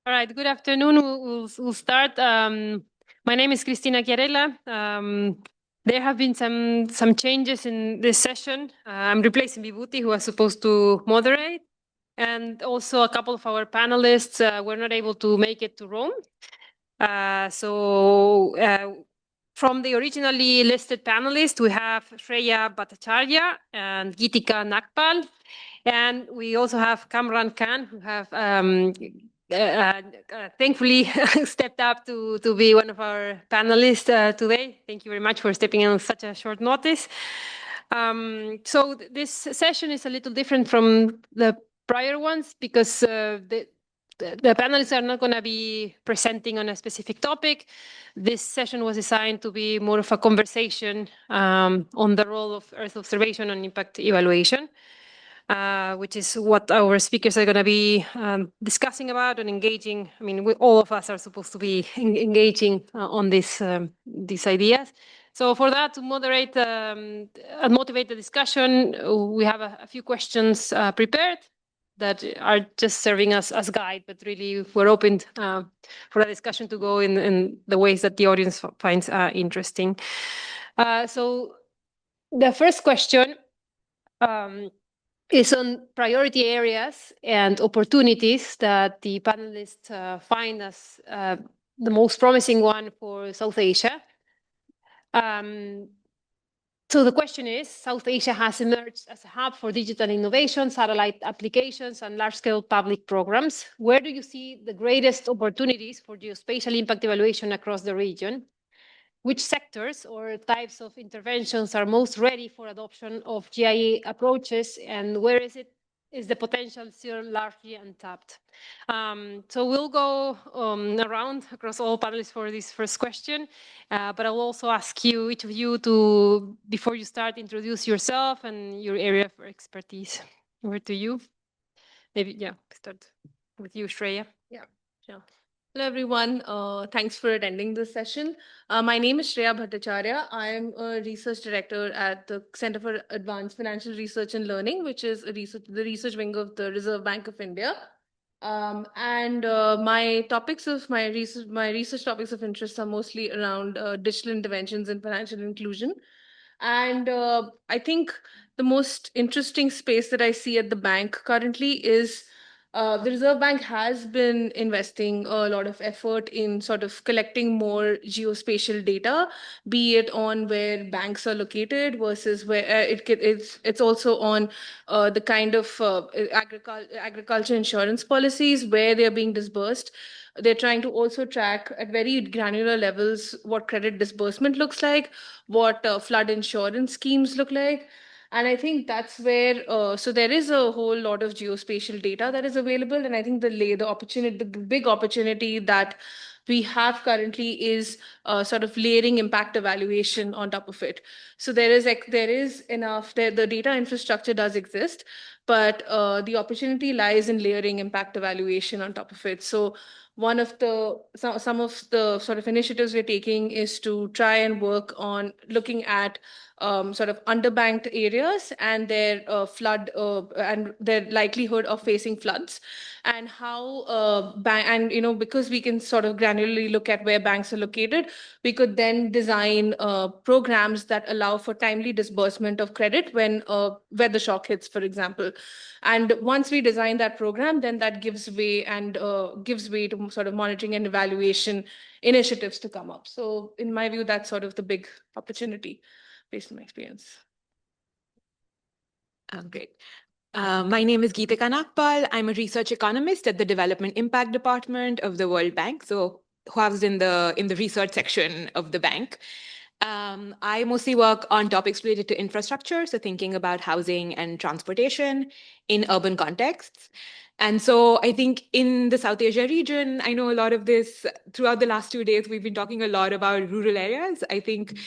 All right, good afternoon. We'll start. My name is Cristina Chiarella. There have been some changes in this session. I'm replacing Vibhuti, who was supposed to moderate. And also a couple of our panelists were not able to make it to Rome. From the originally listed panelists, we have Shreya Bhattacharya and Geetika Nagpal. And we also have Kamran Khan, who have thankfully stepped up to be one of our panelists today. Thank you very much for stepping in on such a short notice. This session is a little different from the prior ones because the panelists are not going to be presenting on a specific topic. This session was designed to be more of a conversation on the role of Earth observation and impact evaluation. Which is what our speakers are going to be discussing about and engaging. I mean, all of us are supposed to be engaging on these ideas. So for that, to moderate and motivate the discussion, we have a few questions prepared that are just serving us as guide, but really we're open for a discussion to go in the ways that the audience finds interesting. So the first question is on priority areas and opportunities that the panelists find as the most promising one for South Asia. So the question is, South Asia has emerged as a hub for digital innovation, satellite applications, and large-scale public programs. Where do you see the greatest opportunities for geospatial impact evaluation across the region? Which sectors or types of interventions are most ready for adoption of GIA approaches, and where is the potential still largely untapped? So we'll go around across all panelists for this first question, but I will also ask you, each of you, to, before you start, introduce yourself and your area of expertise. Over to you. Maybe, yeah, start with you, Shreya. Yeah, sure. Hello, everyone. Thanks for attending this session. My name is Shreya Bhattacharya. I am a research director at the Center for Advanced Financial Research and Learning, which is the research wing of the Reserve Bank of India. My research topics of interest are mostly around digital interventions and financial inclusion. And I think the most interesting space that I see at the bank currently is the Reserve Bank has been investing a lot of effort in sort of collecting more geospatial data, be it on where banks are located versus where it's also on the kind of agriculture insurance policies where they're being disbursed. They're trying to also track at very granular levels what credit disbursement looks like, what flood insurance schemes look like. And I think that's where, so there is a whole lot of geospatial data that is available. And I think the big opportunity that we have currently is sort of layering impact evaluation on top of it. So there is enough, the data infrastructure does exist, but the opportunity lies in layering impact evaluation on top of it. So some of the sort of initiatives we're taking is to try and work on looking at sort of underbanked areas and their flood and their likelihood of facing floods, and how because we can sort of granularly look at where banks are located, we could then design programs that allow for timely disbursement of credit when weather shock hits, for example. And once we design that program, then that gives way to sort of monitoring and evaluation initiatives to come up. So in my view, that's sort of the big opportunity based on my experience. Great. My name is Geetika Nagpal. I'm a research economist at the Development Impact Department of the World Bank, so housed in the research section of the bank. I mostly work on topics related to infrastructure, so thinking about housing and transportation in urban contexts. And so I think in the South Asia region, I know a lot of this throughout the last 2 days, we've been talking a lot about rural areas. I think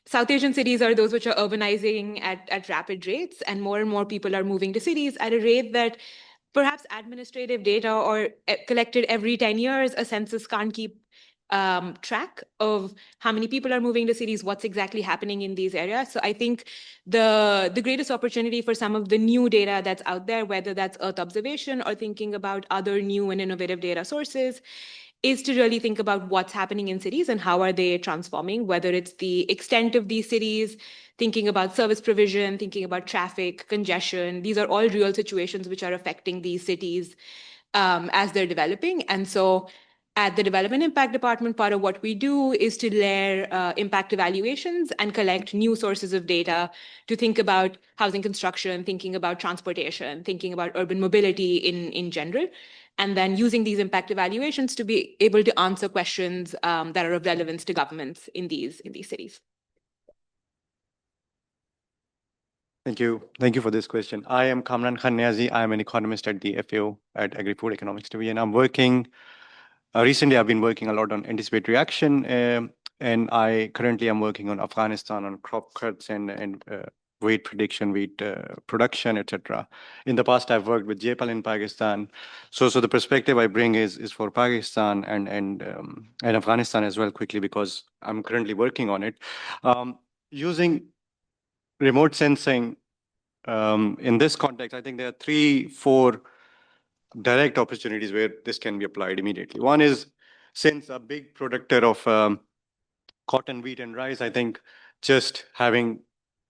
South Asian cities are those which are urbanizing at rapid rates, and more people are moving to cities at a rate that perhaps administrative data or collected every 10 years, a census can't keep track of how many people are moving to cities, what's exactly happening in these areas. So I think the greatest opportunity for some of the new data that's out there, whether that's Earth observation or thinking about other new and innovative data sources, is to really think about what's happening in cities and how are they transforming, whether it's the extent of these cities, thinking about service provision, thinking about traffic, congestion. These are all real situations which are affecting these cities as they're developing. And so at the Development Impact Department, part of what we do is to layer impact evaluations and collect new sources of data to think about housing construction, thinking about transportation, thinking about urban mobility in general, and then using these impact evaluations to be able to answer questions that are of relevance to governments in these cities. Thank you. Thank you for this question. I am Kamran Niazi. I am an economist at the FAO at Agri-Food Economics Division. I'm working, recently I've been working a lot on anticipatory action, and I currently am working on Afghanistan on crop cuts and wheat prediction, wheat production, etc. In the past, I've worked with GeoField in Pakistan. So the perspective I bring is for Pakistan and Afghanistan as well quickly because I'm currently working on it. Using remote sensing in this context, I think there are 4 direct opportunities where this can be applied immediately. One is, since a big producer of cotton, wheat, and rice, I think just having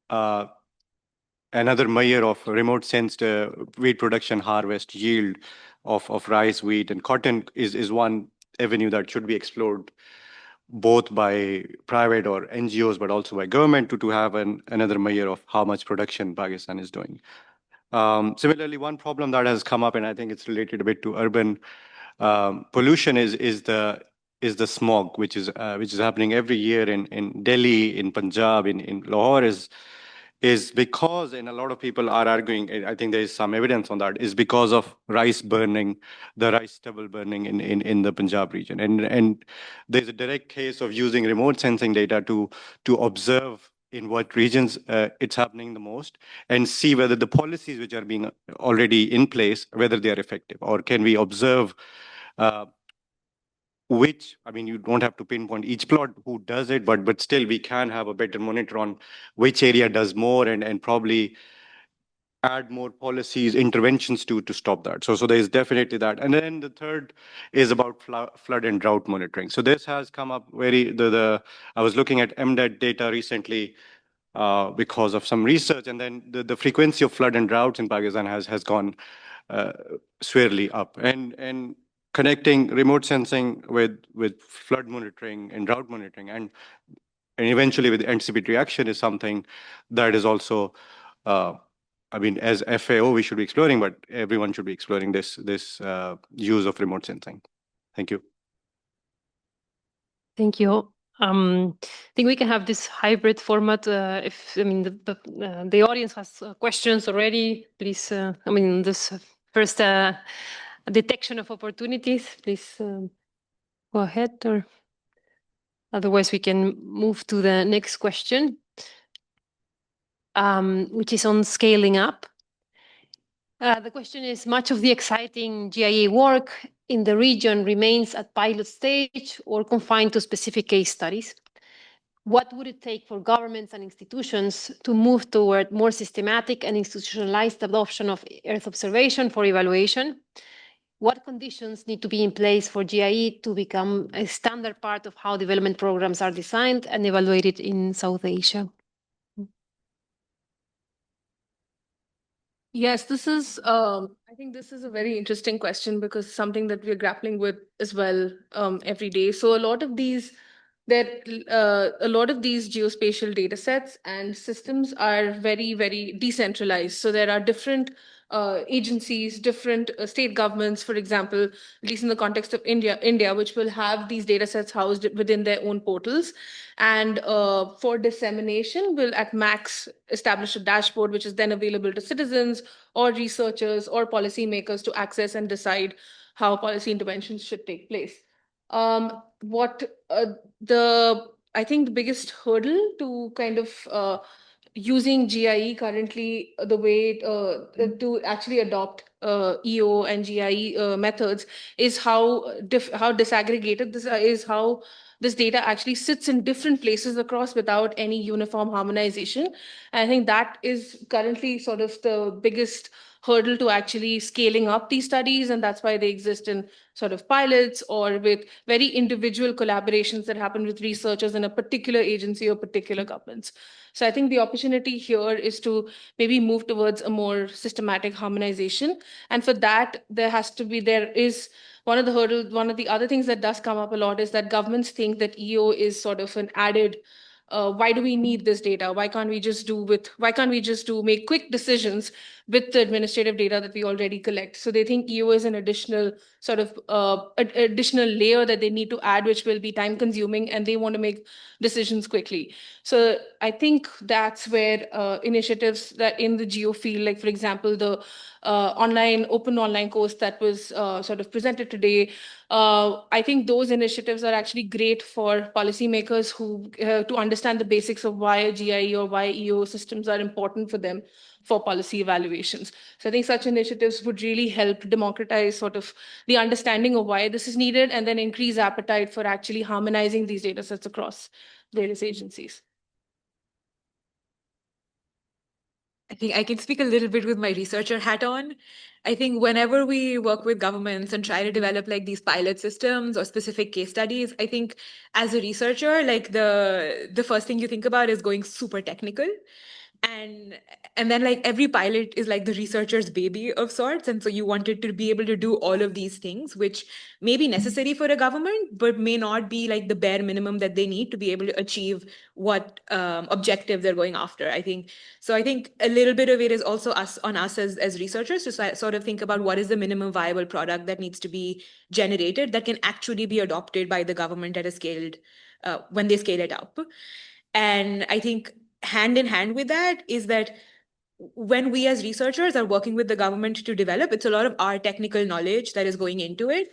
another measure of remote sensed wheat production, harvest, yield of rice, wheat, and cotton is one avenue that should be explored both by private or NGOs, but also by government to have another measure of how much production Pakistan is doing. Similarly, one problem that has come up, and I think it's related a bit to urban pollution, is the smog, which is happening every year in Delhi, in Punjab, in Lahore, is because, and a lot of people are arguing, and I think there is some evidence on that, is because of rice burning, the rice stubble burning in the Punjab region. And there's a direct case of using remote sensing data to observe in what regions it's happening the most and see whether the policies which are being already in place, whether they are effective, or can we observe you don't have to pinpoint each plot who does it, but still we can have a better monitor on which area does more and probably add more policies, interventions to stop that. So there is definitely that. And then the third is about flood and drought monitoring. So this has come up I was looking at MDET data recently because of some research, and then the frequency of flood and droughts in Pakistan has gone severely up. And connecting remote sensing with flood monitoring and drought monitoring and eventually with anticipatory action is something that is also, as FAO, we should be exploring, but everyone should be exploring this use of remote sensing. Thank you. Thank you. I think we can have this hybrid format. If the audience has questions already, please. This first detection of opportunities, please go ahead. Or otherwise, we can move to the next question, which is on scaling up. The question is, much of the exciting GIA work in the region remains at pilot stage or confined to specific case studies. What would it take for governments and institutions to move toward more systematic and institutionalized adoption of Earth observation for evaluation? What conditions need to be in place for GIE to become a standard part of how development programs are designed and evaluated in South Asia? Yes, I think this is a very interesting question because something that we're grappling with as well every day. So a lot of these geospatial data sets and systems are very, very decentralized. So there are different agencies, different state governments, for example, at least in the context of India, which will have these data sets housed within their own portals. And for dissemination, will at max establish a dashboard, which is then available to citizens or researchers or policymakers to access and decide how policy interventions should take place. I think the biggest hurdle to kind of using GIE currently, the way to actually adopt EO and GIE methods is how disaggregated this is, how this data actually sits in different places across without any uniform harmonization. And I think that is currently sort of the biggest hurdle to actually scaling up these studies, and that's why they exist in sort of pilots or with very individual collaborations that happen with researchers in a particular agency or particular governments. So I think the opportunity here is to maybe move towards a more systematic harmonization. And for that, there is one of the other things that does come up a lot is that governments think that EO is sort of an added why do we need this data? Why can't we just make quick decisions with the administrative data that we already collect? So they think EO is an additional sort of additional layer that they need to add, which will be time consuming, and they want to make decisions quickly. So I think that's where initiatives that in the GeoField, like for example, the open online course that was sort of presented today, I think those initiatives are actually great for policymakers who to understand the basics of why GIE or why EO systems are important for them for policy evaluations. So I think such initiatives would really help democratize sort of the understanding of why this is needed, and then increase appetite for actually harmonizing these data sets across various agencies. I think I can speak a little bit with my researcher hat on. I think whenever we work with governments and try to develop like these pilot systems or specific case studies, I think as a researcher, like the first thing you think about is going super technical. And then like every pilot is like the researcher's baby of sorts, and so you wanted to be able to do all of these things which may be necessary for a government but may not be like the bare minimum that they need to be able to achieve what objective they're going after. I think a little bit of it is also on us as researchers to sort of think about what is the minimum viable product that needs to be generated that can actually be adopted by the government at a scaled when they scale it up. And I think hand in hand with that is that when we as researchers are working with the government to develop, it's a lot of our technical knowledge that is going into it.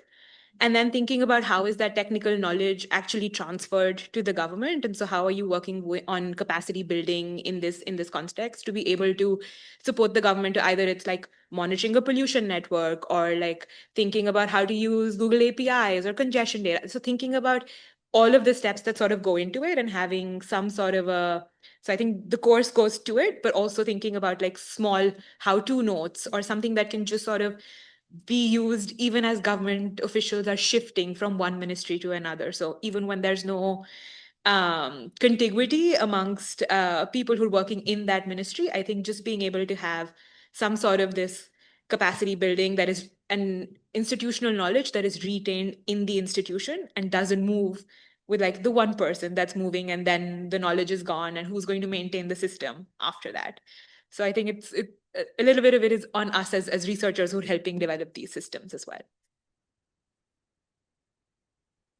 And then thinking about how is that technical knowledge actually transferred to the government. And so how are you working on capacity building in this context to be able to support the government to either it's like monitoring a pollution network or like thinking about how to use Google APIs or congestion data. So thinking about all of the steps that sort of go into it and having some sort of so I think the course goes to it, but also thinking about like small how-to notes or something that can just sort of be used even as government officials are shifting from one ministry to another. So even when there's no contiguity amongst people who are working in that ministry, I think just being able to have some sort of this capacity building that is an institutional knowledge that is retained in the institution and doesn't move with like the one person that's moving and then the knowledge is gone and who's going to maintain the system after that. So I think a little bit of it is on us as researchers who are helping develop these systems as well.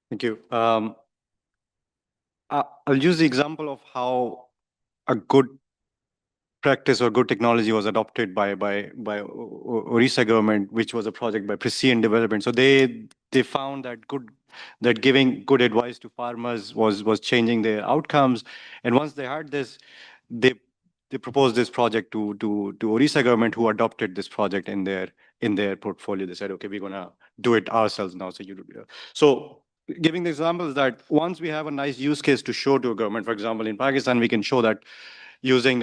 Thank you. I'll use the example of how a good practice or good technology was adopted by Orissa government, which was a project by Precision Development. So they found that giving good advice to farmers was changing their outcomes. And once they had this, they proposed this project to Orissa government, who adopted this project in their portfolio. They said, okay, we're gonna do it ourselves now. So giving the examples that once we have a nice use case to show to a government, for example, in Pakistan, we can show that using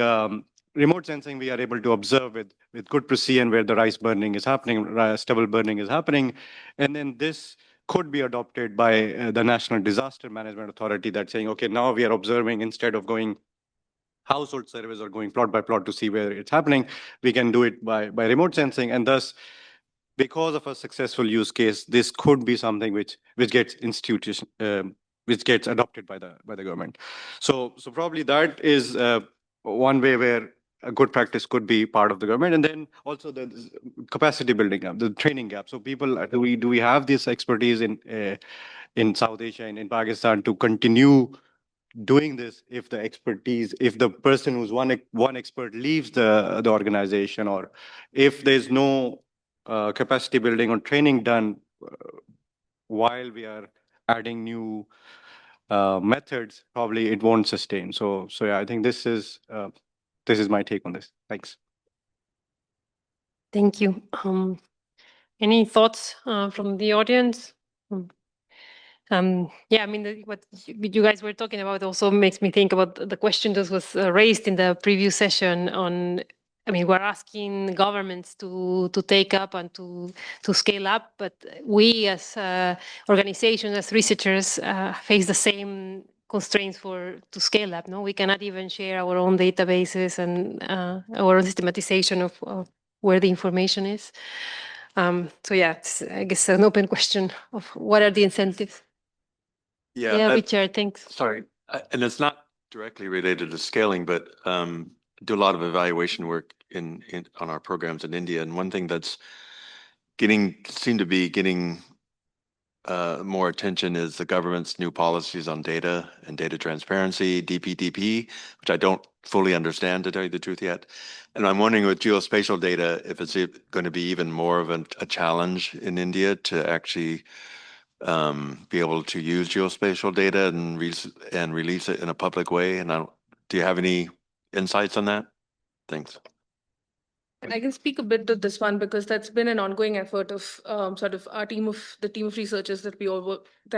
remote sensing, we are able to observe with good precision where the rice burning is happening, stubble burning is happening. And then this could be adopted by the National Disaster Management Authority, that's saying, okay, now we are observing, instead of going household surveys or going plot by plot to see where it's happening, we can do it by remote sensing. And thus, because of a successful use case, this could be something which gets which gets adopted by the government. So probably that is one way where a good practice could be part of the government. And then also the capacity building gap, the training gap. So people, do we have this expertise in South Asia and in Pakistan to continue doing this if the person who's one expert leaves the organization, or if there's no capacity building or training done while we are adding new methods, probably it won't sustain. So yeah, I think this is this is my take on this. Thanks. Thank you. Any thoughts from the audience? Yeah, I mean, what you guys were talking about also makes me think about the question that was raised in the previous session on, I mean, we're asking governments to take up and to scale up, but we as organizations, as researchers, face the same constraints to scale up. No, we cannot even share our own databases and our own systematization of where the information is. So yeah, it's, I guess, an open question of what are the incentives. Yeah, Richard, thanks. Sorry, and it's not directly related to scaling, but do a lot of evaluation work on our programs in India, and one thing that's seem to be getting more attention is the government's new policies on data and data transparency, DPDP, which I don't fully understand, to tell you the truth, yet. And I'm wondering with geospatial data, if it's going to be even more of a challenge in India to actually be able to use geospatial data and release it in a public way. And do you have any insights on that? Thanks. I can speak a bit to this one because that's been an ongoing effort of sort of the team of researchers that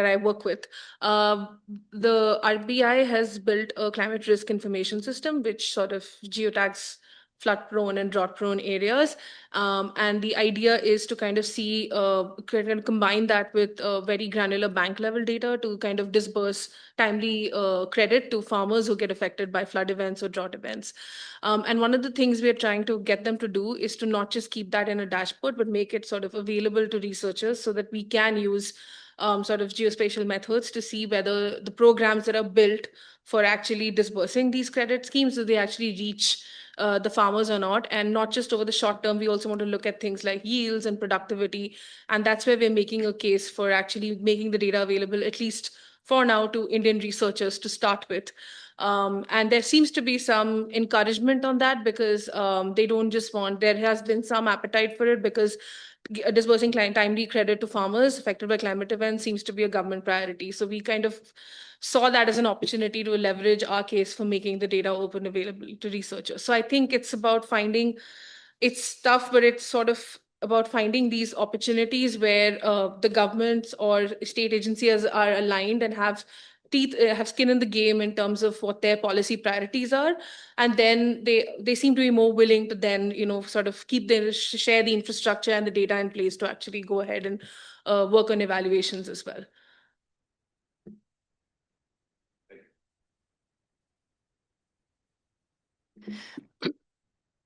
I work with. The RBI has built a climate risk information system which sort of geotags flood-prone and drought-prone areas. And the idea is to kind of combine that with very granular bank-level data to kind of disburse timely credit to farmers who get affected by flood events or drought events. And one of the things we're trying to get them to do is to not just keep that in a dashboard, but make it sort of available to researchers so that we can use sort of geospatial methods to see whether the programs that are built for actually disbursing these credit schemes, do they actually reach the farmers or not. And not just over the short term, we also want to look at things like yields and productivity. And that's where we're making a case for actually making the data available, at least for now, to Indian researchers to start with. And there seems to be some encouragement on that because they don't just there has been some appetite for it because disbursing timely credit to farmers affected by climate events seems to be a government priority. So we kind of saw that as an opportunity to leverage our case for making the data open available to researchers. So I think it's about it's tough, but it's sort of about finding these opportunities where the governments or state agencies are aligned and have skin in the game in terms of what their policy priorities are, and then they seem to be more willing to then sort of share the infrastructure and the data in place to actually go ahead and work on evaluations as well.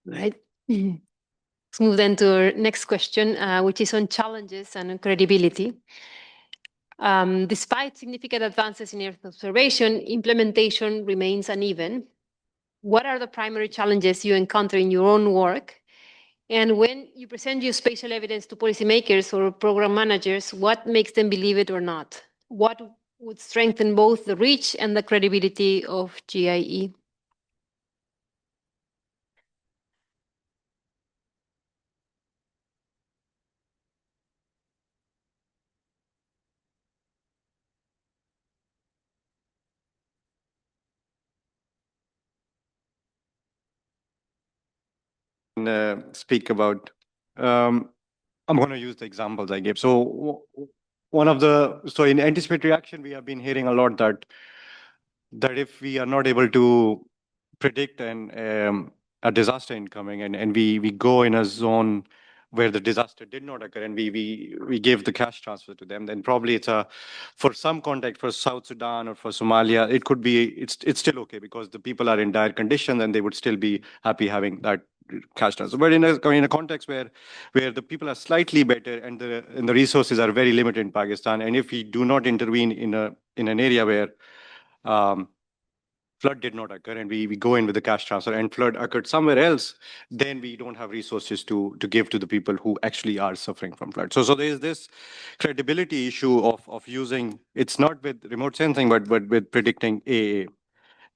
Right. Let's move then to our next question, which is on challenges and credibility. Despite significant advances in Earth observation, implementation remains uneven. What are the primary challenges you encounter in your own work? And when you present geospatial evidence to policymakers or program managers, what makes them believe it or not? What would strengthen both the reach and the credibility of GIE? Speak about, I'm going to use the examples I gave. So in anticipatory action, we have been hearing a lot that if we are not able to predict a disaster incoming and we go in a zone where the disaster did not occur and we give the cash transfer to them, then probably for some context, for South Sudan or for Somalia, it could be, it's still okay because the people are in dire conditions and they would still be happy having that cash transfer. But in a context where the people are slightly better and the resources are very limited in Pakistan, and if we do not intervene in an area where flood did not occur and we go in with the cash transfer and flood occurred somewhere else, then we don't have resources to give to the people who actually are suffering from flood. So there is this credibility issue of using, it's not with remote sensing, but with predicting AA.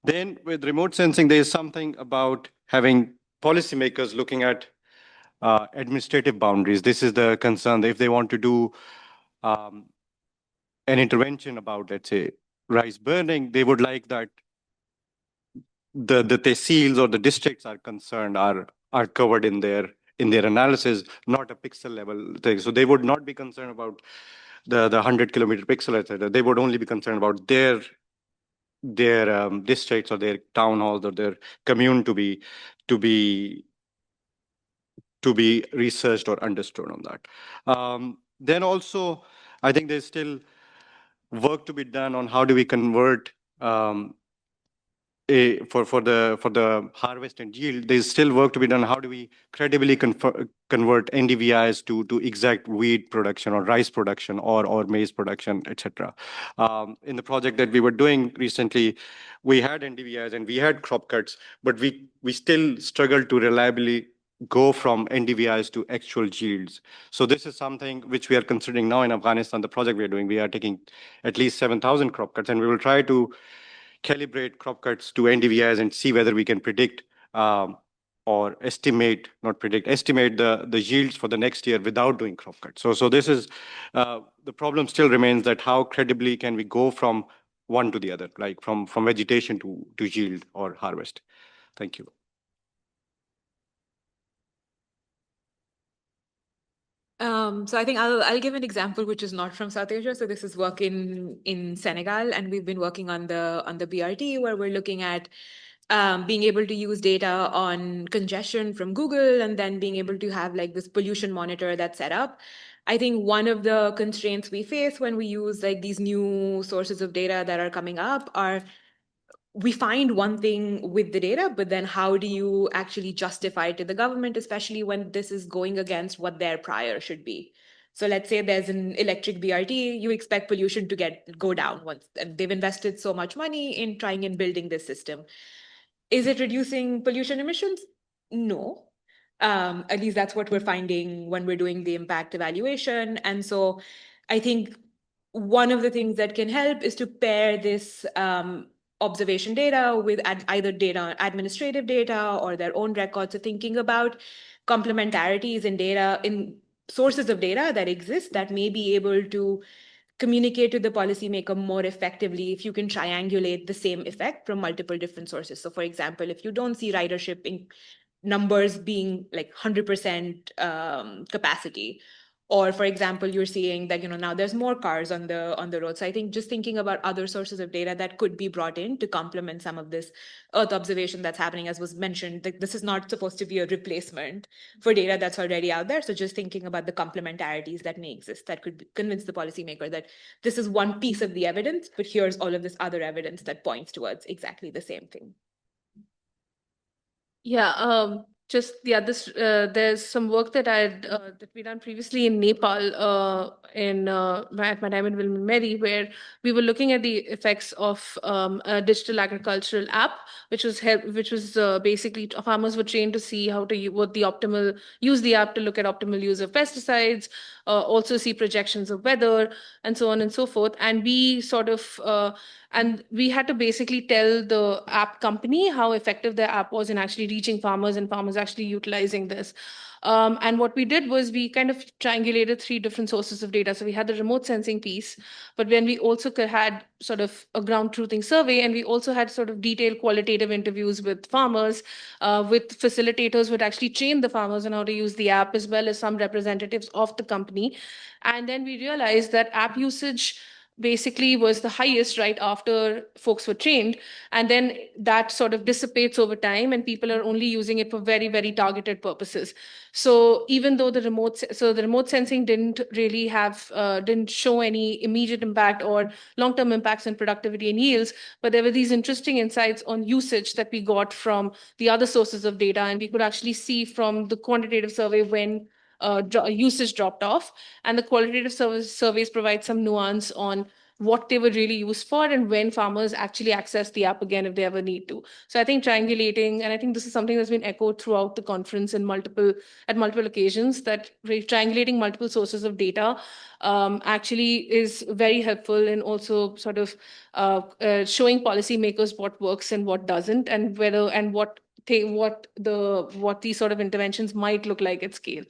Then with remote sensing, there is something about having policymakers looking at administrative boundaries. This is the concern. If they want to do an intervention about, let's say, rice burning, they would like that the tehsils or the districts are concerned are covered in their analysis, not a pixel level thing. So they would not be concerned about the 100-kilometer pixel, etc. They would only be concerned about their districts or their town halls or their commune to be researched or understood on that. Then also, I think there's still work to be done on how do we convert for the harvest and yield. There's still work to be done. How do we credibly convert NDVIs to exact wheat production or rice production or maize production, etc. In the project that we were doing recently, we had NDVIs and we had crop cuts, but we still struggled to reliably go from NDVIs to actual yields. So this is something which we are considering now in Afghanistan. The project we are doing, we are taking at least 7,000 crop cuts, and we will try to calibrate crop cuts to NDVIs and see whether we can predict or estimate, not predict, estimate the yields for the next year without doing crop cuts. So this is, the problem still remains that how credibly can we go from one to the other, like from vegetation to yield or harvest. Thank you. So I think I'll give an example which is not from South Asia. So this is work in Senegal, and we've been working on the BRT, where we're looking at being able to use data on congestion from Google, and then being able to have like this pollution monitor that's set up. I think one of the constraints we face when we use like these new sources of data that are coming up are we find one thing with the data, but then how do you actually justify it to the government, especially when this is going against what their prior should be? So let's say there's an electric BRT, you expect pollution to go down once they've invested so much money in trying and building this system. Is it reducing pollution emissions? No. At least that's what we're finding when we're doing the impact evaluation. And so I think one of the things that can help is to pair this observation data with either data, administrative data, or their own records. So thinking about complementarities in data, in sources of data that exist that may be able to communicate to the policymaker more effectively if you can triangulate the same effect from multiple different sources. So for example, if you don't see ridership in numbers being like 100% capacity, or for example, you're seeing that now there's more cars on the road. So I think just thinking about other sources of data that could be brought in to complement some of this Earth observation that's happening, as was mentioned, that this is not supposed to be a replacement for data that's already out there. So just thinking about the complementarities that may exist that could convince the policymaker that this is one piece of the evidence, but here's all of this other evidence that points towards exactly the same thing. Yeah, there's some work that that we done previously in Nepal at my time in Wilmer Mary, where we were looking at the effects of a digital agricultural app, which was basically farmers were trained to see how to use the app to look at optimal use of pesticides, also see projections of weather, and so on and so forth. And we and we had to basically tell the app company how effective their app was in actually reaching farmers and farmers actually utilizing this. And what we did was we kind of triangulated 3 different sources of data. So we had the remote sensing piece, but then we also had sort of a ground truthing survey, and we also had sort of detailed qualitative interviews with farmers, with facilitators who would actually train the farmers on how to use the app, as well as some representatives of the company. And then we realized that app usage basically was the highest right after folks were trained, and then that sort of dissipates over time and people are only using it for very, very targeted purposes. So even though the remote sensing didn't really didn't show any immediate impact or long-term impacts on productivity and yields, but there were these interesting insights on usage that we got from the other sources of data, and we could actually see from the quantitative survey when usage dropped off, and the qualitative surveys provide some nuance on what they were really used for and when farmers actually access the app again if they ever need to. So I think triangulating, and I think this is something that's been echoed throughout the conference at multiple occasions, that triangulating multiple sources of data actually is very helpful in also sort of showing policymakers what works and what doesn't, and what these sort of interventions might look like at scale.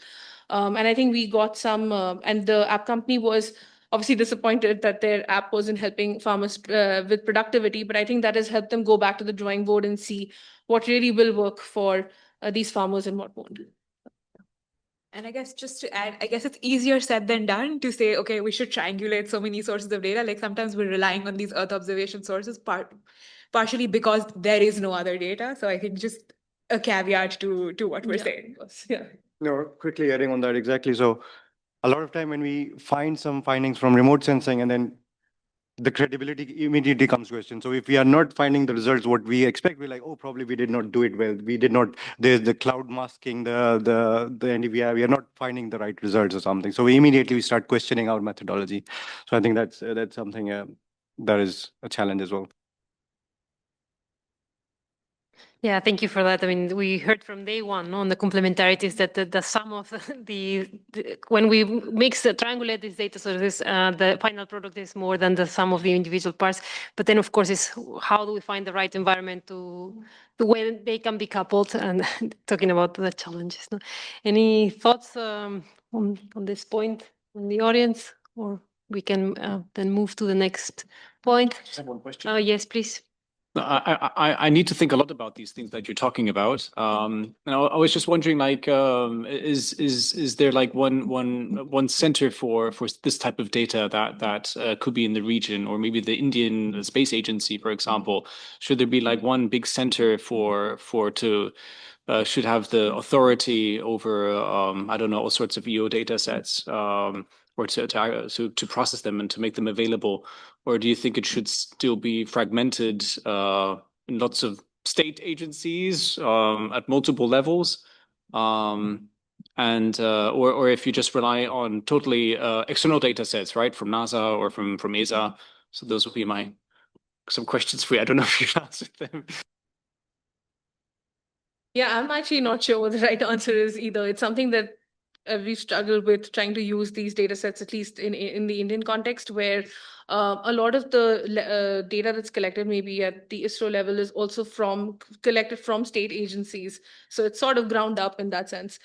And I think we got some, and the app company was obviously disappointed that their app wasn't helping farmers with productivity, but I think that has helped them go back to the drawing board and see what really will work for these farmers and what won't. And I guess just to add, I guess it's easier said than done to say, okay, we should triangulate so many sources of data. Like sometimes we're relying on these Earth observation sources, partially because there is no other data. So I think just a caveat to what we're saying. Yeah. No, quickly adding on that, exactly. So a lot of time when we find some findings from remote sensing, and then the credibility immediately comes question. So if we are not finding the results what we expect, we're like, oh, probably we did not do it well. We did not. There's the cloud masking, and we are not finding the right results or something. So we immediately start questioning our methodology. So I think that's something that is a challenge as well. Yeah, thank you for that. I mean, we heard from day one on the complementarities that the sum of when we mix triangulate these data sources, the final product is more than the sum of the individual parts. But then, of course, is how do we find the right environment to when they can be coupled, and talking about the challenges. No? Any thoughts on this point from the audience, or we can then move to the next point? I just have one question. Yes, please. I need to think a lot about these things that you're talking about. And I was just wondering, like, is there like one center for this type of data that could be in the region, or maybe the Indian Space Agency, for example? Should there be like one big center should have the authority over I don't know, all sorts of EO data sets, or to process them and to make them available? Or do you think it should still be fragmented in lots of state agencies at multiple levels? Or if you just rely on totally external data sets, right, from NASA or from ESA? So those would be some questions for you. I don't know if you've answered them. Yeah, I'm actually not sure what the right answer is either. It's something that we've struggled with trying to use these data sets, at least in the Indian context, where a lot of the data that's collected maybe at the ISRO level is also collected from state agencies. So it's sort of ground up in that sense.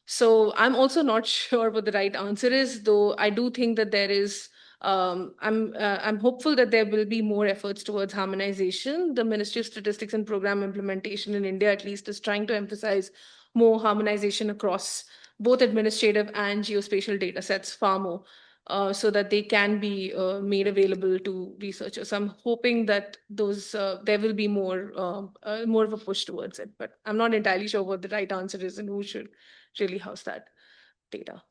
So I'm also not sure what the right answer is, though I do think that there is I'm hopeful that there will be more efforts towards harmonization. The Ministry of Statistics and Program Implementation in India, at least, is trying to emphasize more harmonization across both administrative and geospatial data sets far more, so that they can be made available to researchers. I'm hoping that there will be more of a push towards it, but I'm not entirely sure what the right answer is and who should really house that data.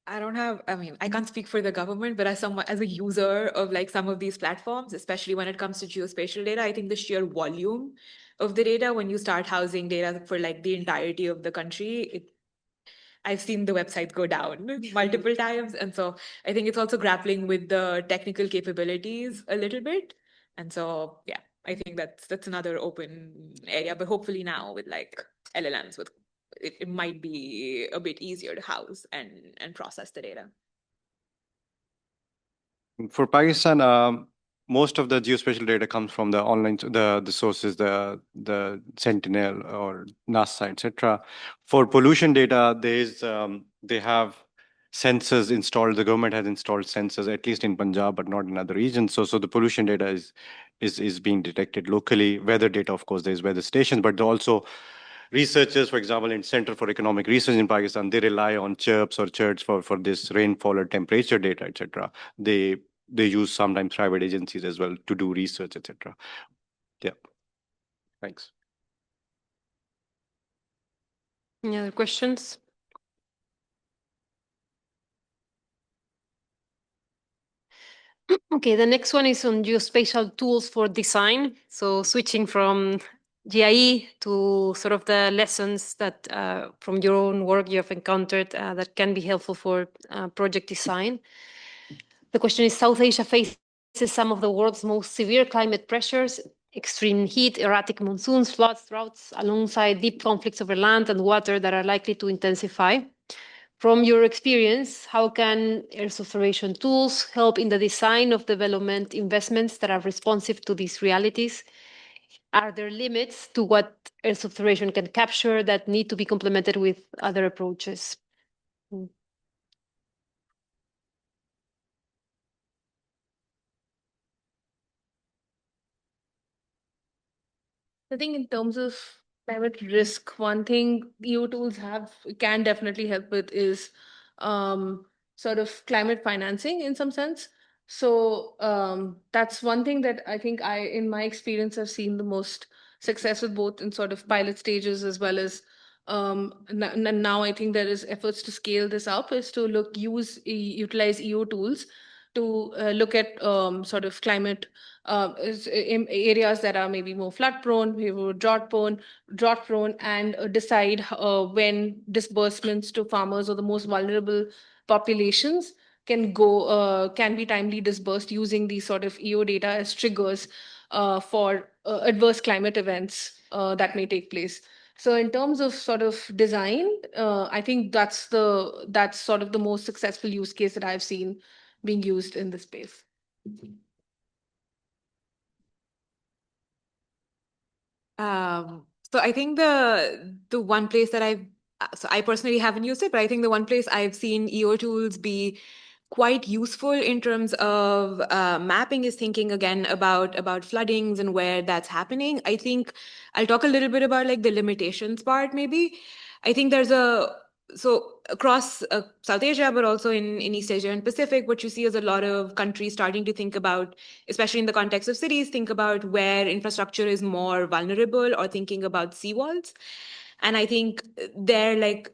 I can't speak for the government, but as a user of like some of these platforms, especially when it comes to geospatial data, I think the sheer volume of the data, when you start housing data for like the entirety of the country, I've seen the website go down multiple times. And so I think it's also grappling with the technical capabilities a little bit. And so, yeah, I think that's another open area, but hopefully now with like LLMs, it might be a bit easier to house and process the data. For Pakistan, most of the geospatial data comes from the online, the sources, the Sentinel or NASA, etc. For pollution data, they have sensors installed. The government has installed sensors, at least in Punjab, but not in other regions. So the pollution data is being detected locally. Weather data, of course, there's weather stations, but also researchers, for example, in Center for Economic Research in Pakistan, they rely on chirps or chirps for this rainfall or temperature data, etc. They use sometimes private agencies as well to do research, etc. Yeah. Thanks. Any other questions? Okay, the next one is on geospatial tools for design. So switching from GIE to sort of the lessons that from your own work you have encountered that can be helpful for project design. The question is, South Asia faces some of the world's most severe climate pressures, extreme heat, erratic monsoons, floods, droughts, alongside deep conflicts over land and water that are likely to intensify. From your experience, how can Earth observation tools help in the design of development investments that are responsive to these realities? Are there limits to what Earth observation can capture that need to be complemented with other approaches? I think in terms of climate risk, one thing EU tools can definitely help with is sort of climate financing in some sense. So that's one thing that I think in my experience, I've seen the most success with, both in sort of pilot stages as well as now I think there is efforts to scale this up, is to utilize EU tools to look at sort of climate in areas that are maybe more flood prone, maybe more drought prone, and decide when disbursements to farmers or the most vulnerable populations can be timely disbursed using these sort of EO data as triggers for adverse climate events that may take place. So in terms of sort of design, I think that's sort of the most successful use case that I've seen being used in this space. So I think the one place that I personally haven't used it, but I think the one place I've seen EO tools be quite useful in terms of mapping is thinking again about floodings and where that's happening. I think I'll talk a little bit about like the limitations part maybe. I think so across South Asia, but also in East Asia and Pacific, what you see is a lot of countries starting to think about, especially in the context of cities, think about where infrastructure is more vulnerable or thinking about seawalls. And I think they're like,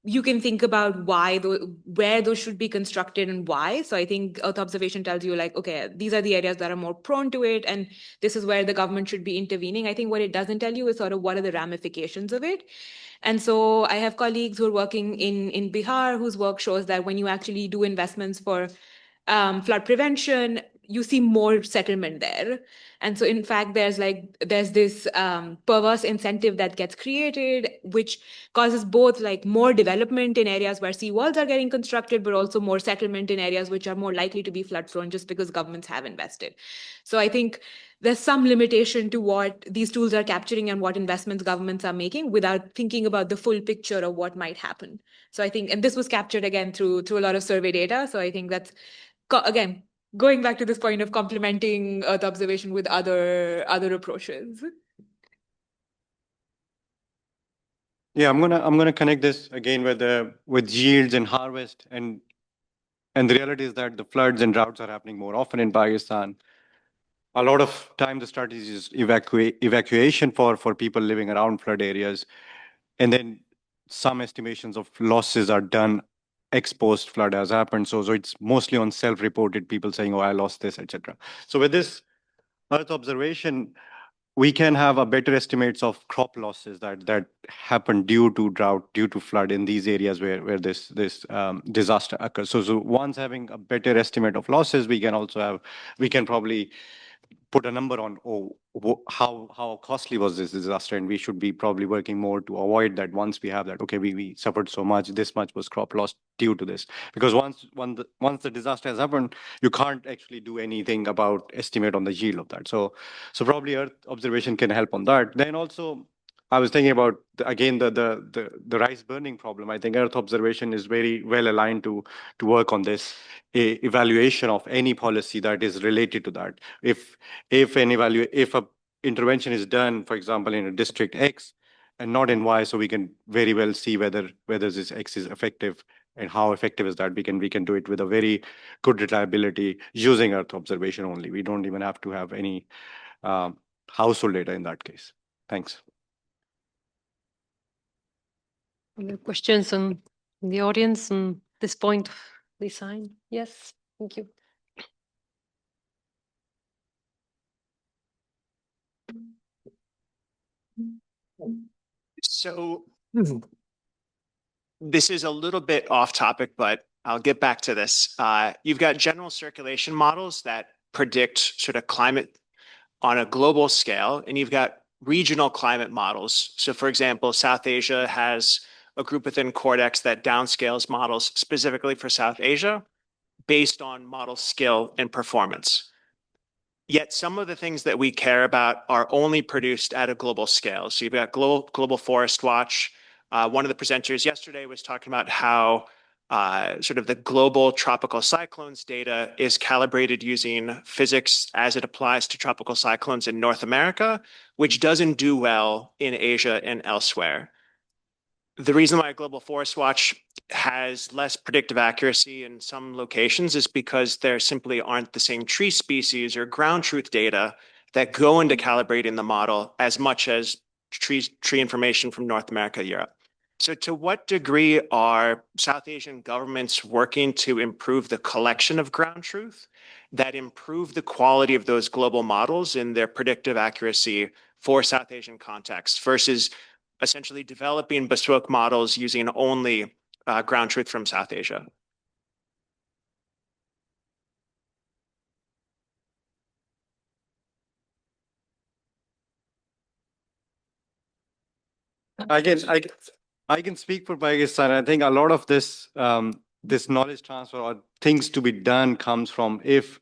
you can think about where those should be constructed and why. So I think Earth observation tells you like, okay, these are the areas that are more prone to it, and this is where the government should be intervening. I think what it doesn't tell you is sort of what are the ramifications of it. And so I have colleagues who are working in Bihar whose work shows that when you actually do investments for flood prevention, you see more settlement there. And so in fact, there's this perverse incentive that gets created, which causes both like more development in areas where seawalls are getting constructed, but also more settlement in areas which are more likely to be flood prone just because governments have invested. So I think there's some limitation to what these tools are capturing and what investments governments are making without thinking about the full picture of what might happen. So I think, and this was captured again through a lot of survey data. So I think that's, again, going back to this point of complementing Earth observation with other approaches. Yeah, I'm gonna connect this again with yields and harvest, and the reality is that the floods and droughts are happening more often in Pakistan. A lot of time the strategy is evacuation for people living around flood areas, and then some estimations of losses are done ex post flood has happened. So it's mostly on self-reported people saying, "Oh, I lost this," etc. So with this Earth observation, we can have a better estimates of crop losses that happen due to drought, due to flood in these areas where this disaster occurs. So once having a better estimate of losses, we can probably put a number on how costly was this disaster, and we should be probably working more to avoid that. Once we have that, okay, we suffered so much, this much was crop loss due to this, because once the disaster has happened, you can't actually do anything about estimate on the yield of that. So probably Earth observation can help on that. Then also I was thinking about again the rice burning problem. I think Earth observation is very well aligned to work on this evaluation of any policy that is related to that. If a intervention is done, for example, in a district X and not in Y, so we can very well see whether this X is effective and how effective is that. We can do it with a very good reliability using Earth observation only. We don't even have to have any household data in that case. Thanks. Other questions in the audience on this point of design? Yes, thank you. So this is a little bit off topic, but I'll get back to this. You've got general circulation models that predict sort of climate on a global scale, and you've got regional climate models. So for example, South Asia has a group within Cortex that downscales models specifically for South Asia based on model skill and performance. Yet some of the things that we care about are only produced at a global scale. So you've got Global Forest Watch. One of the presenters yesterday was talking about how sort of the global tropical cyclones data is calibrated using physics as it applies to tropical cyclones in North America, which doesn't do well in Asia and elsewhere. The reason why Global Forest Watch has less predictive accuracy in some locations is because there simply aren't the same tree species or ground truth data that go into calibrating the model as much as tree information from North America, Europe. So to what degree are South Asian governments working to improve the collection of ground truth that improve the quality of those global models in their predictive accuracy for South Asian contexts versus essentially developing bespoke models using only ground truth from South Asia? I can speak for Pakistan. I think a lot of this this knowledge transfer or things to be done comes from if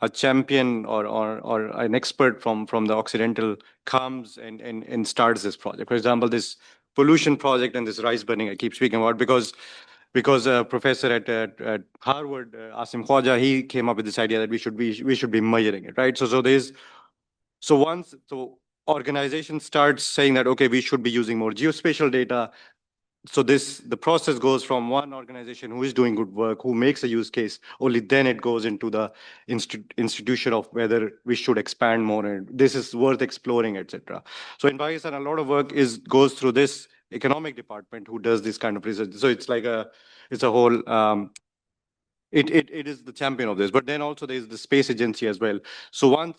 a champion or an expert from the Occidental comes and starts this project. For example, this pollution project and this rice burning I keep speaking about because a professor at Harvard, Asim Khwaja, he came up with this idea that we should be measuring it, right? Once organization starts saying that okay, we should be using more geospatial data. So the process goes from one organization who is doing good work, who makes a use case, only then it goes into the institution of whether we should expand more and this is worth exploring, etc. So in Pakistan, a lot of work goes through this economic department who does this kind of research. So it's a whole it is the champion of this, but then also there's the space agency as well. So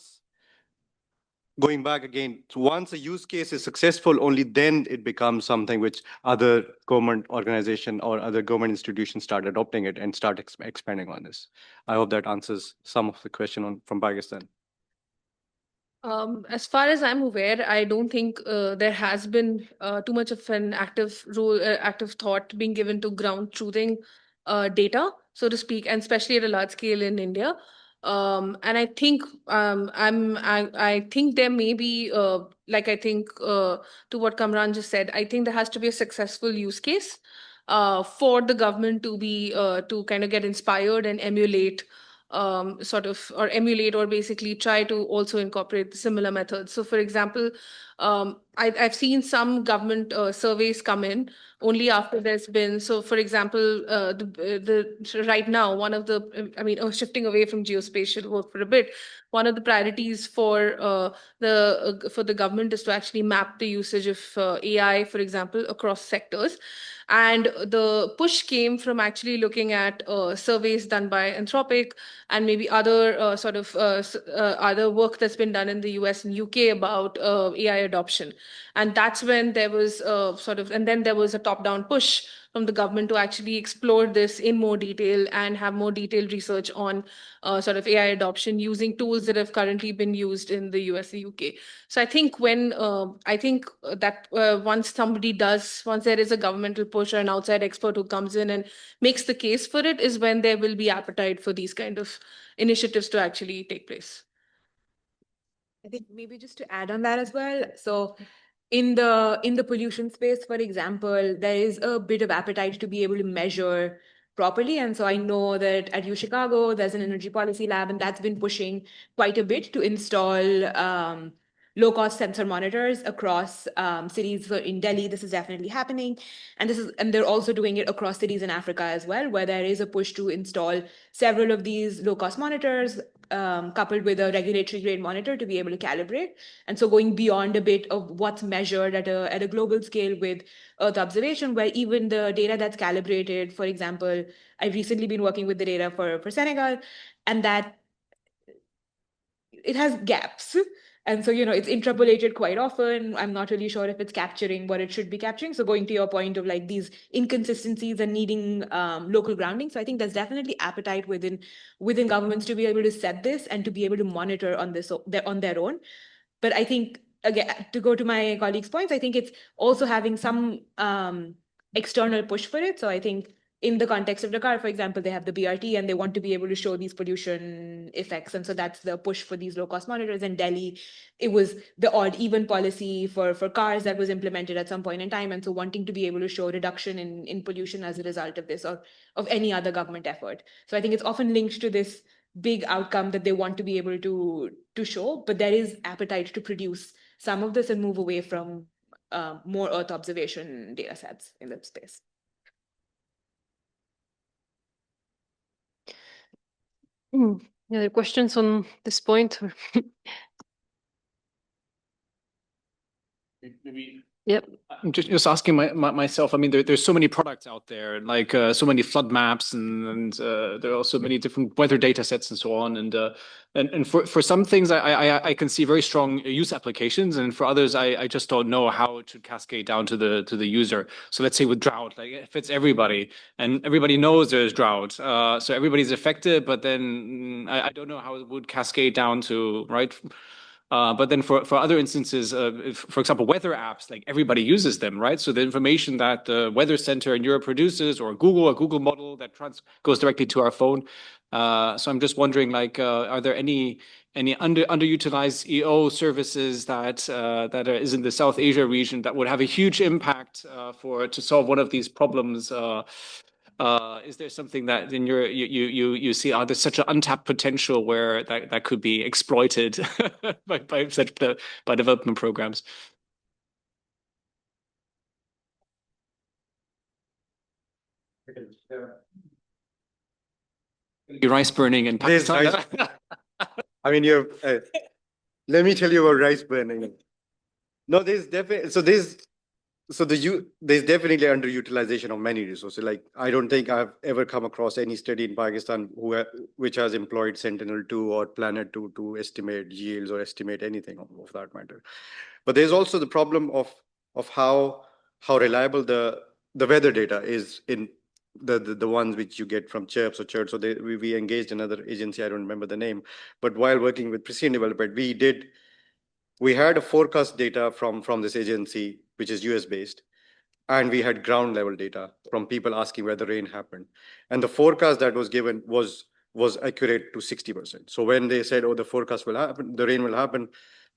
going back again, so once a use case is successful, only then it becomes something which other government organization or other government institutions start adopting it and start expanding on this. I hope that answers some of the question from Pakistan. As far as I'm aware, I don't think there has been too much of an active thought being given to ground truthing data, so to speak, and especially at a large scale in India. And I think I think there may be to what Kamran just said. I think there has to be a successful use case for the government to be to kind of get inspired and emulate or basically try to also incorporate similar methods. So for example, I've seen some government surveys come in only after there's been, so for example, right now, one of the, shifting away from geospatial work for a bit, one of the priorities for the government is to actually map the usage of AI, for example, across sectors. And the push came from actually looking at surveys done by Anthropic and maybe other other work that's been done in the US and UK about AI adoption. And that's when there was and then there was a top-down push from the government to actually explore this in more detail and have more detailed research on AI adoption using tools that have currently been used in the US and UK. So I think once there is a governmental push or an outside expert who comes in and makes the case for it, is when there will be appetite for these kind of initiatives to actually take place. I think maybe just to add on that as well. So in the pollution space, for example, there is a bit of appetite to be able to measure properly. And so I know that at U Chicago, there's an energy policy lab, and that's been pushing quite a bit to install low-cost sensor monitors across cities. So in Delhi, this is definitely happening. And they're also doing it across cities in Africa as well, where there is a push to install several of these low-cost monitors, coupled with a regulatory grade monitor to be able to calibrate. And so going beyond a bit of what's measured at a global scale with Earth observation, where even the data that's calibrated, for example, I've recently been working with the data for Senegal, and that it has gaps. And so, it's interpolated quite often. I'm not really sure if it's capturing what it should be capturing. So going to your point of like these inconsistencies and needing local grounding. So I think there's definitely appetite within governments to be able to set this and to be able to monitor on this on their own. But I think, again, to go to my colleague's points, I think it's also having some external push for it. So I think in the context of Dakar, for example, they have the BRT and they want to be able to show these pollution effects. And so that's the push for these low-cost monitors. In Delhi, it was the odd even policy for cars that was implemented at some point in time. And so wanting to be able to show reduction in pollution as a result of this or of any other government effort. So I think it's often linked to this big outcome that they want to be able to show, but there is appetite to produce some of this and move away from more Earth observation data sets in the space. Any other questions on this point? Maybe. Yep. I'm just asking myself. I mean, there's so many products out there, like so many flood maps, and there are also many different weather data sets and so on. And for some things, I can see very strong use applications, and for others, I just don't know how it should cascade down to the user. So let's say with drought, like it fits everybody, and everybody knows there's drought, so everybody's affected. But then I don't know how it would cascade down to, right. But then for other instances, for example, weather apps, like everybody uses them, right? So the information that the weather center in Europe produces, or a Google model that goes directly to our phone. So I'm just wondering, like, are there any underutilized EO services that is in the South Asia region that would have a huge impact to solve one of these problems? Is there something that in you see? There's such an untapped potential where that could be exploited by development programs. Rice burning in Pakistan. I mean, let me tell you about rice burning. No, there's definitely there's definitely underutilization of many resources. Like, I don't think I've ever come across any study in Pakistan which has employed Sentinel-2 or Planet-2 to estimate yields or estimate anything of that matter. But there's also the problem of how reliable the weather data is in the ones which you get from CHIRPS or CHIRPS. So we engaged another agency, I don't remember the name, but while working with precision development, we had a forecast data from this agency, which is US based, and we had ground level data from people asking where the rain happened. And the forecast that was given was accurate to 60%. So when they said, oh, the forecast will happen, the rain will happen,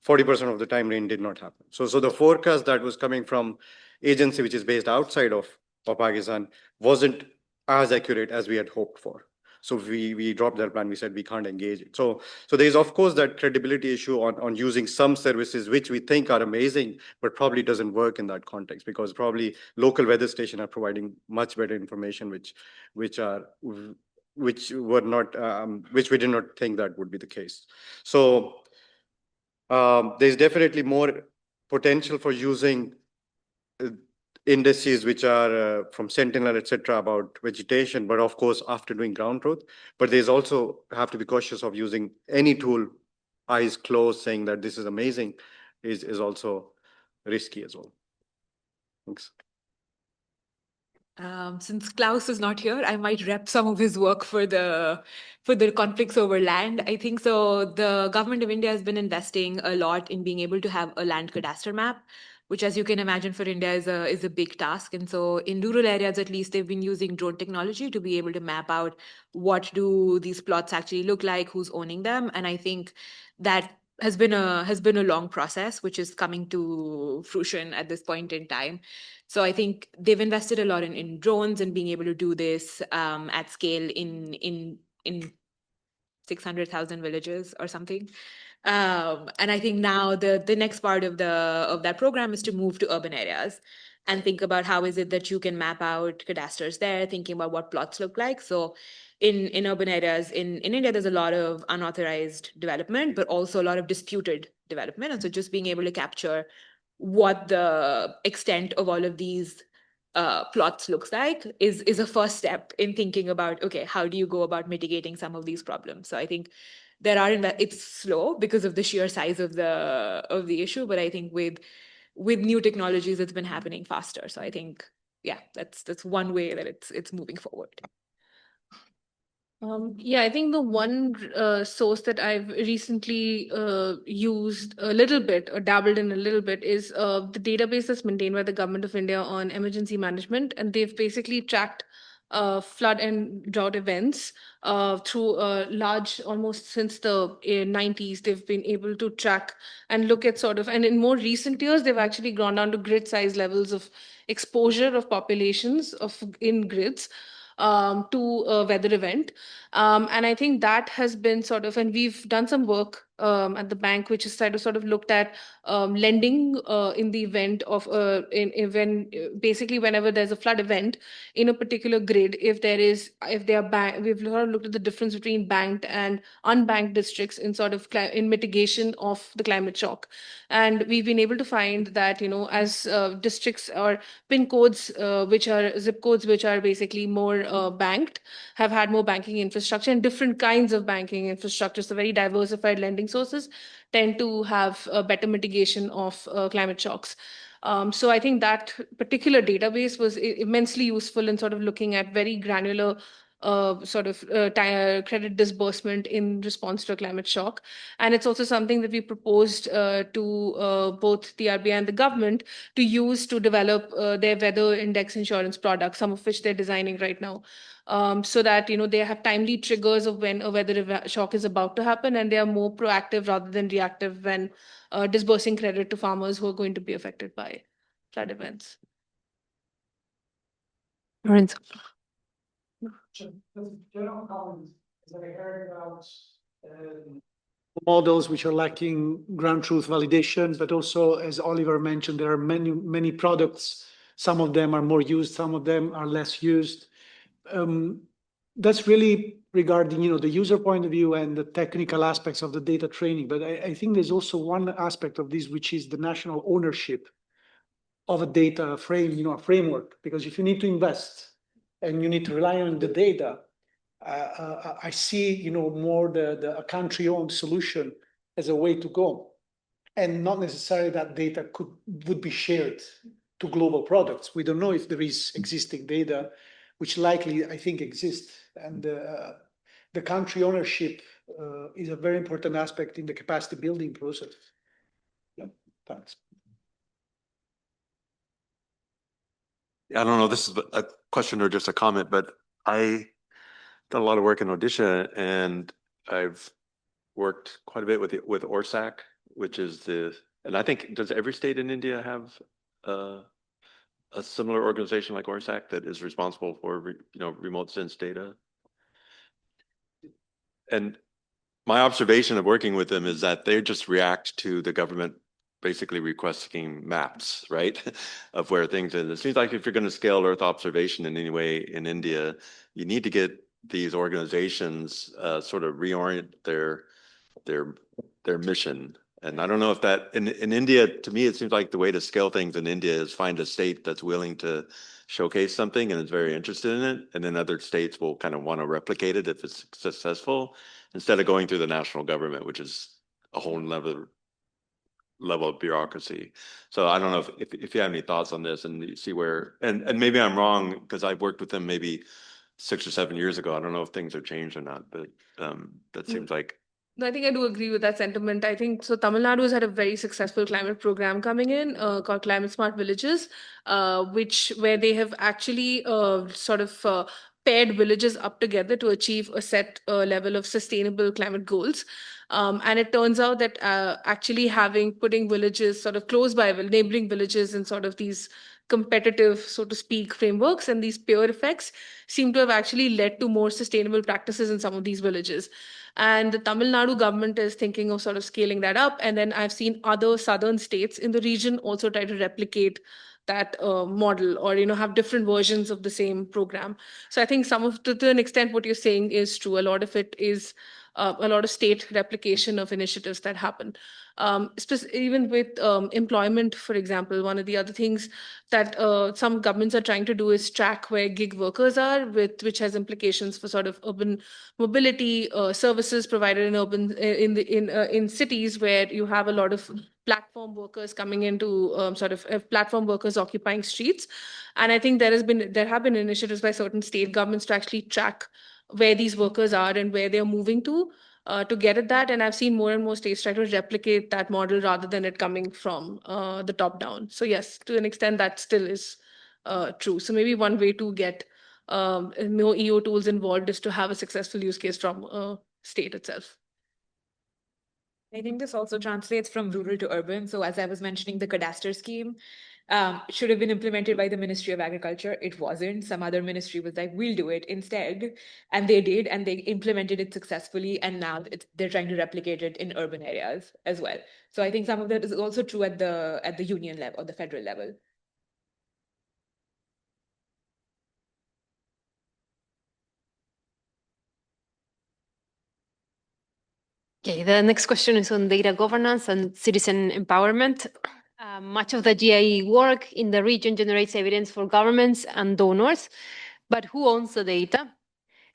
40% of the time rain did not happen. So the forecast that was coming from agency, which is based outside of Pakistan, wasn't as accurate as we had hoped for. So we dropped that plan. We said we can't engage it. So there's of course that credibility issue on using some services which we think are amazing, but probably doesn't work in that context, because probably local weather stations are providing much better information, which we did not think that would be the case. So there's definitely more potential for using indices which are from Sentinel, etc., about vegetation, but of course after doing ground truth. But there's also have to be cautious of using any tool eyes closed saying that this is amazing is also risky as well. Thanks. Since Klaus is not here, I might rep some of his work for the conflicts over land. I think so. The government of India has been investing a lot in being able to have a land cadastre map, which, as you can imagine, for India is a big task. And so in rural areas, at least, they've been using drone technology to be able to map out what do these plots actually look like, who's owning them. And I think that has been a long process, which is coming to fruition at this point in time. So I think they've invested a lot in drones and being able to do this at scale in 600,000 villages or something. And I think now the next part of that program is to move to urban areas and think about how is it that you can map out cadastres there, thinking about what plots look like. So in urban areas in India, there's a lot of unauthorized development, but also a lot of disputed development. And so just being able to capture what the extent of all of these plots looks like is a first step in thinking about, okay, how do you go about mitigating some of these problems? So I think it's slow because of the sheer size of the issue, but I think with new technologies, it's been happening faster. So I think, yeah, that's one way that it's moving forward. Yeah, I think the one source that I've recently used a little bit or dabbled in a little bit is the database that's maintained by the Government of India on emergency management. And they've basically tracked flood and drought events through large, almost since the 90s, they've been able to track and look at sort of, and in more recent years, they've actually gone down to grid size levels of exposure of populations in grids to a weather event. And I think that has been sort of, and we've done some work at the bank, which is sort of looked at lending in the event of basically whenever there's a flood event in a particular grid, if they are we've sort of looked at the difference between banked and unbanked districts in sort of in mitigation of the climate shock. And we've been able to find that, as districts or pin codes, which are zip codes, which are basically more banked, have had more banking infrastructure and different kinds of banking infrastructure. So very diversified lending sources tend to have a better mitigation of climate shocks. So I think that particular database was immensely useful in sort of looking at very granular credit disbursement in response to a climate shock. And it's also something that we proposed to both the RBI and the government to use to develop their weather index insurance products, some of which they're designing right now. So that they have timely triggers of when a weather shock is about to happen, and they are more proactive rather than reactive when disbursing credit to farmers who are going to be affected by flood events. Lorenzo. General comments, as I heard about models which are lacking ground truth validation, but also, as Oliver mentioned, there are many products. Some of them are more used, some of them are less used. That's really regarding the user point of view and the technical aspects of the data training. But I think there's also one aspect of this, which is the national ownership of a data frame, a framework. Because if you need to invest and you need to rely on the data, I see more a country-owned solution as a way to go, and not necessarily that data would be shared to global products. We don't know if there is existing data, which likely I think exists, and the country ownership is a very important aspect in the capacity building process. Yeah, thanks. I don't know, this is a question or just a comment, but I done a lot of work in Odisha, and I've worked quite a bit with ORSAC, which is and I think, does every state in India have a similar organization like ORSAC that is responsible for remote sense data? And my observation of working with them is that they just react to the government basically requesting maps, right, of where things are. It seems like if you're going to scale Earth observation in any way in India, you need to get these organizations sort of reorient their mission. And I don't know if that in India, to me, it seems like the way to scale things in India is find a state that's willing to showcase something and is very interested in it, and then other states will kind of want to replicate it if it's successful, instead of going through the national government, which is a whole level of bureaucracy. So I don't know if you have any thoughts on this, and you see where, and maybe I'm wrong because I've worked with them maybe 6 or 7 years ago. I don't know if things have changed or not, but that seems like. No, I think I do agree with that sentiment. I think so. Tamil Nadu has had a very successful climate program coming in called Climate Smart Villages, where they have actually paired villages up together to achieve a set level of sustainable climate goals. And it turns out that actually putting villages sort of close by neighboring villages in sort of these competitive, so to speak, frameworks, and these peer effects seem to have actually led to more sustainable practices in some of these villages. And the Tamil Nadu government is thinking of sort of scaling that up. And then I've seen other southern states in the region also try to replicate that model, or have different versions of the same program. So I think to an extent what you're saying is true. A lot of it is a lot of state replication of initiatives that happen. Even with employment, for example, one of the other things that some governments are trying to do is track where gig workers are, which has implications for sort of urban mobility, services provided in cities where you have a lot of platform workers coming into platform workers occupying streets. And I think there have been initiatives by certain state governments to actually track where these workers are and where they're moving to get at that. And I've seen more and more states try to replicate that model rather than it coming from the top down. So yes, to an extent, that still is true. So maybe one way to get more EO tools involved is to have a successful use case from state itself. I think this also translates from rural to urban. So as I was mentioning, the cadastre scheme should have been implemented by the Ministry of Agriculture. It wasn't. Some other ministry was like, we'll do it instead. And they did, and they implemented it successfully. And now they're trying to replicate it in urban areas as well. So I think some of that is also true at the union level or the federal level. Okay, the next question is on data governance and citizen empowerment. Much of the GIE work in the region generates evidence for governments and donors, but who owns the data?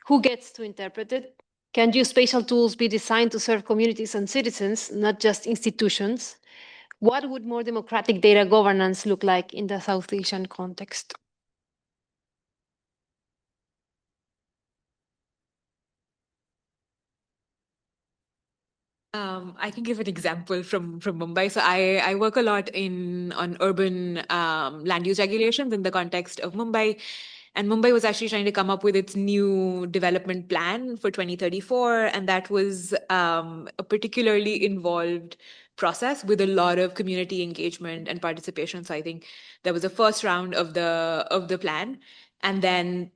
Who gets to interpret it? Can geospatial tools be designed to serve communities and citizens, not just institutions? What would more democratic data governance look like in the South Asian context? I can give an example from Mumbai. So I work a lot on urban land use regulations in the context of Mumbai. And Mumbai was actually trying to come up with its new development plan for 2034. And that was a particularly involved process with a lot of community engagement and participation. So I think there was a first round of the plan. And then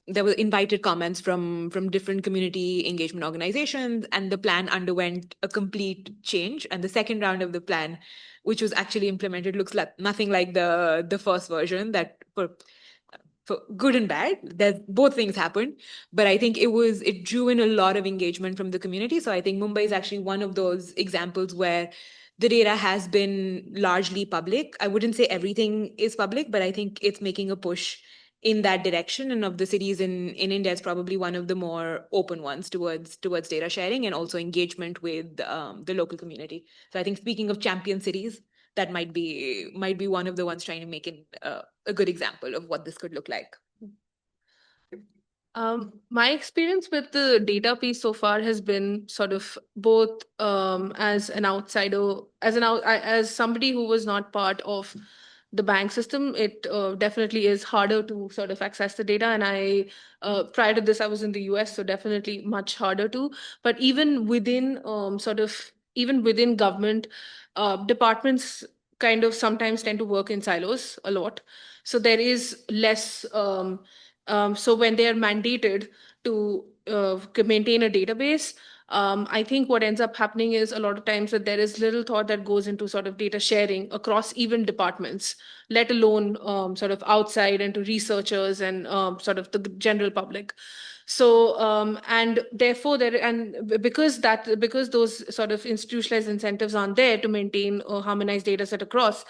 there were invited comments from different community engagement organizations, and the plan underwent a complete change. And the second round of the plan, which was actually implemented, looks like nothing like the first version. That for good and bad, that both things happened. But I think it drew in a lot of engagement from the community. So I think Mumbai is actually one of those examples where the data has been largely public. I wouldn't say everything is public, but I think it's making a push in that direction. And of the cities in India, it's probably one of the more open ones towards data sharing and also engagement with the local community. So I think, speaking of champion cities, that might be one of the ones trying to make it a good example of what this could look like. My experience with the data piece so far has been sort of both as an outsider, as somebody who was not part of the bank system. It definitely is harder to sort of access the data. And I prior to this, I was in the US, so definitely much harder to. But even within even within government, departments kind of sometimes tend to work in silos a lot. So there is less. So when they are mandated to maintain a database, I think what ends up happening is a lot of times that there is little thought that goes into sort of data sharing across even departments, let alone sort of outside and to researchers and sort of the general public. So and therefore because those sort of institutionalized incentives aren't there to maintain a harmonized data set across,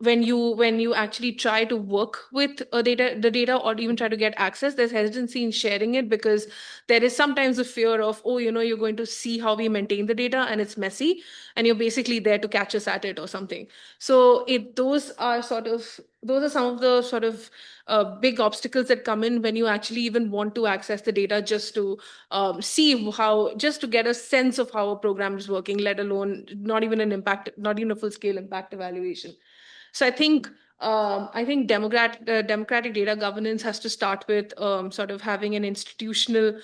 when you actually try to work with the data or even try to get access, there's hesitancy in sharing it because there is sometimes a fear of, oh, you're going to see how we maintain the data and it's messy and you're basically there to catch us at it or something. So those are some of the sort of big obstacles that come in when you actually even want to access the data just to just to get a sense of how a program is working, let alone not even a full scale impact evaluation. So I think democratic data governance has to start with sort of having an institutional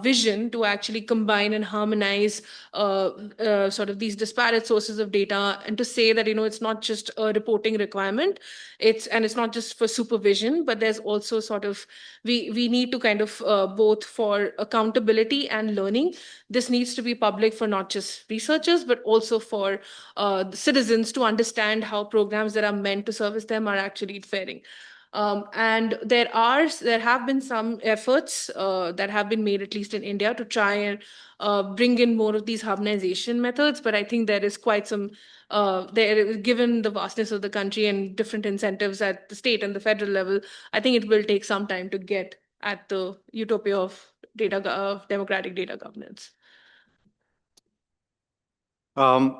vision to actually combine and harmonize sort of these disparate sources of data, and to say that it's not just a reporting requirement, it's not just for supervision, but there's also sort of we need to kind of both for accountability and learning. This needs to be public for not just researchers, but also for the citizens to understand how programs that are meant to service them are actually faring. And there have been some efforts that have been made, at least in India, to try and bring in more of these harmonization methods. But I think there is quite some given the vastness of the country and different incentives at the state and the federal level, I think it will take some time to get at the utopia of democratic data governance. An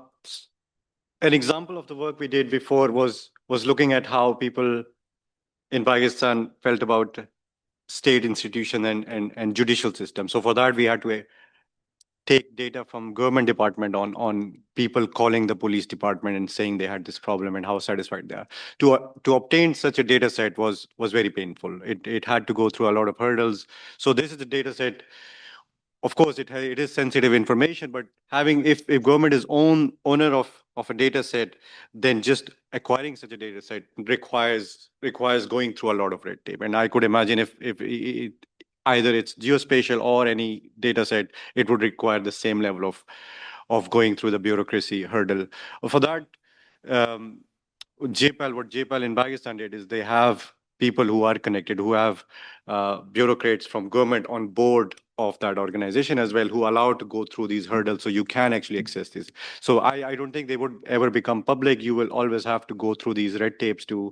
example of the work we did before was looking at how people in Pakistan felt about state institution and judicial system. So for that, we had to take data from government department on people calling the police department and saying they had this problem and how satisfied they are. To obtain such a data set was very painful. It had to go through a lot of hurdles. So this is the data set. Of course, it is sensitive information, but if government is owner of a data set, then just acquiring such a data set requires going through a lot of red tape. And I could imagine if either it's geospatial or any data set, it would require the same level of going through the bureaucracy hurdle. For that, what JPAL in Pakistan did is they have people who are connected, who have bureaucrats from government on board of that organization as well, who are allowed to go through these hurdles so you can actually access this. So I don't think they would ever become public. You will always have to go through these red tapes to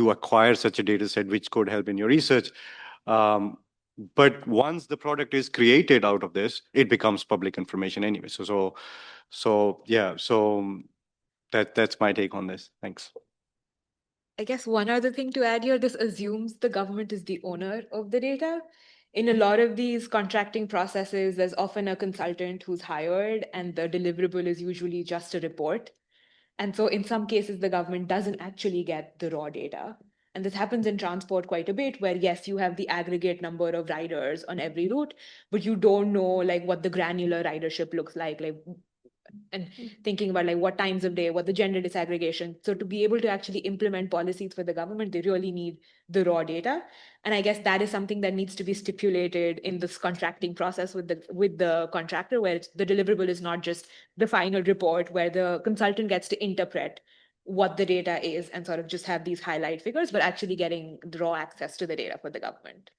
acquire such a data set, which could help in your research. But once the product is created out of this, it becomes public information anyway. So that's my take on this. Thanks. I guess one other thing to add here, this assumes the government is the owner of the data. In a lot of these contracting processes, there's often a consultant who's hired, and the deliverable is usually just a report. And so in some cases, the government doesn't actually get the raw data. And this happens in transport quite a bit, where yes, you have the aggregate number of riders on every route, but you don't know like what the granular ridership looks like and thinking about like what times of day, what the gender disaggregation. So to be able to actually implement policies for the government, they really need the raw data. And I guess that is something that needs to be stipulated in this contracting process with the contractor, where the deliverable is not just the final report where the consultant gets to interpret what the data is and sort of just have these highlight figures, but actually getting the raw access to the data for the government.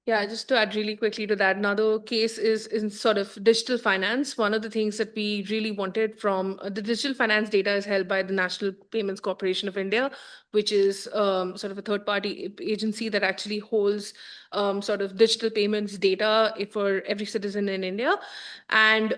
Yeah, just to add really quickly to that, another case is in sort of digital finance. One of the things that we really wanted from the digital finance data is held by the National Payments Corporation of India, which is sort of a third-party agency that actually holds sort of digital payments data for every citizen in India. And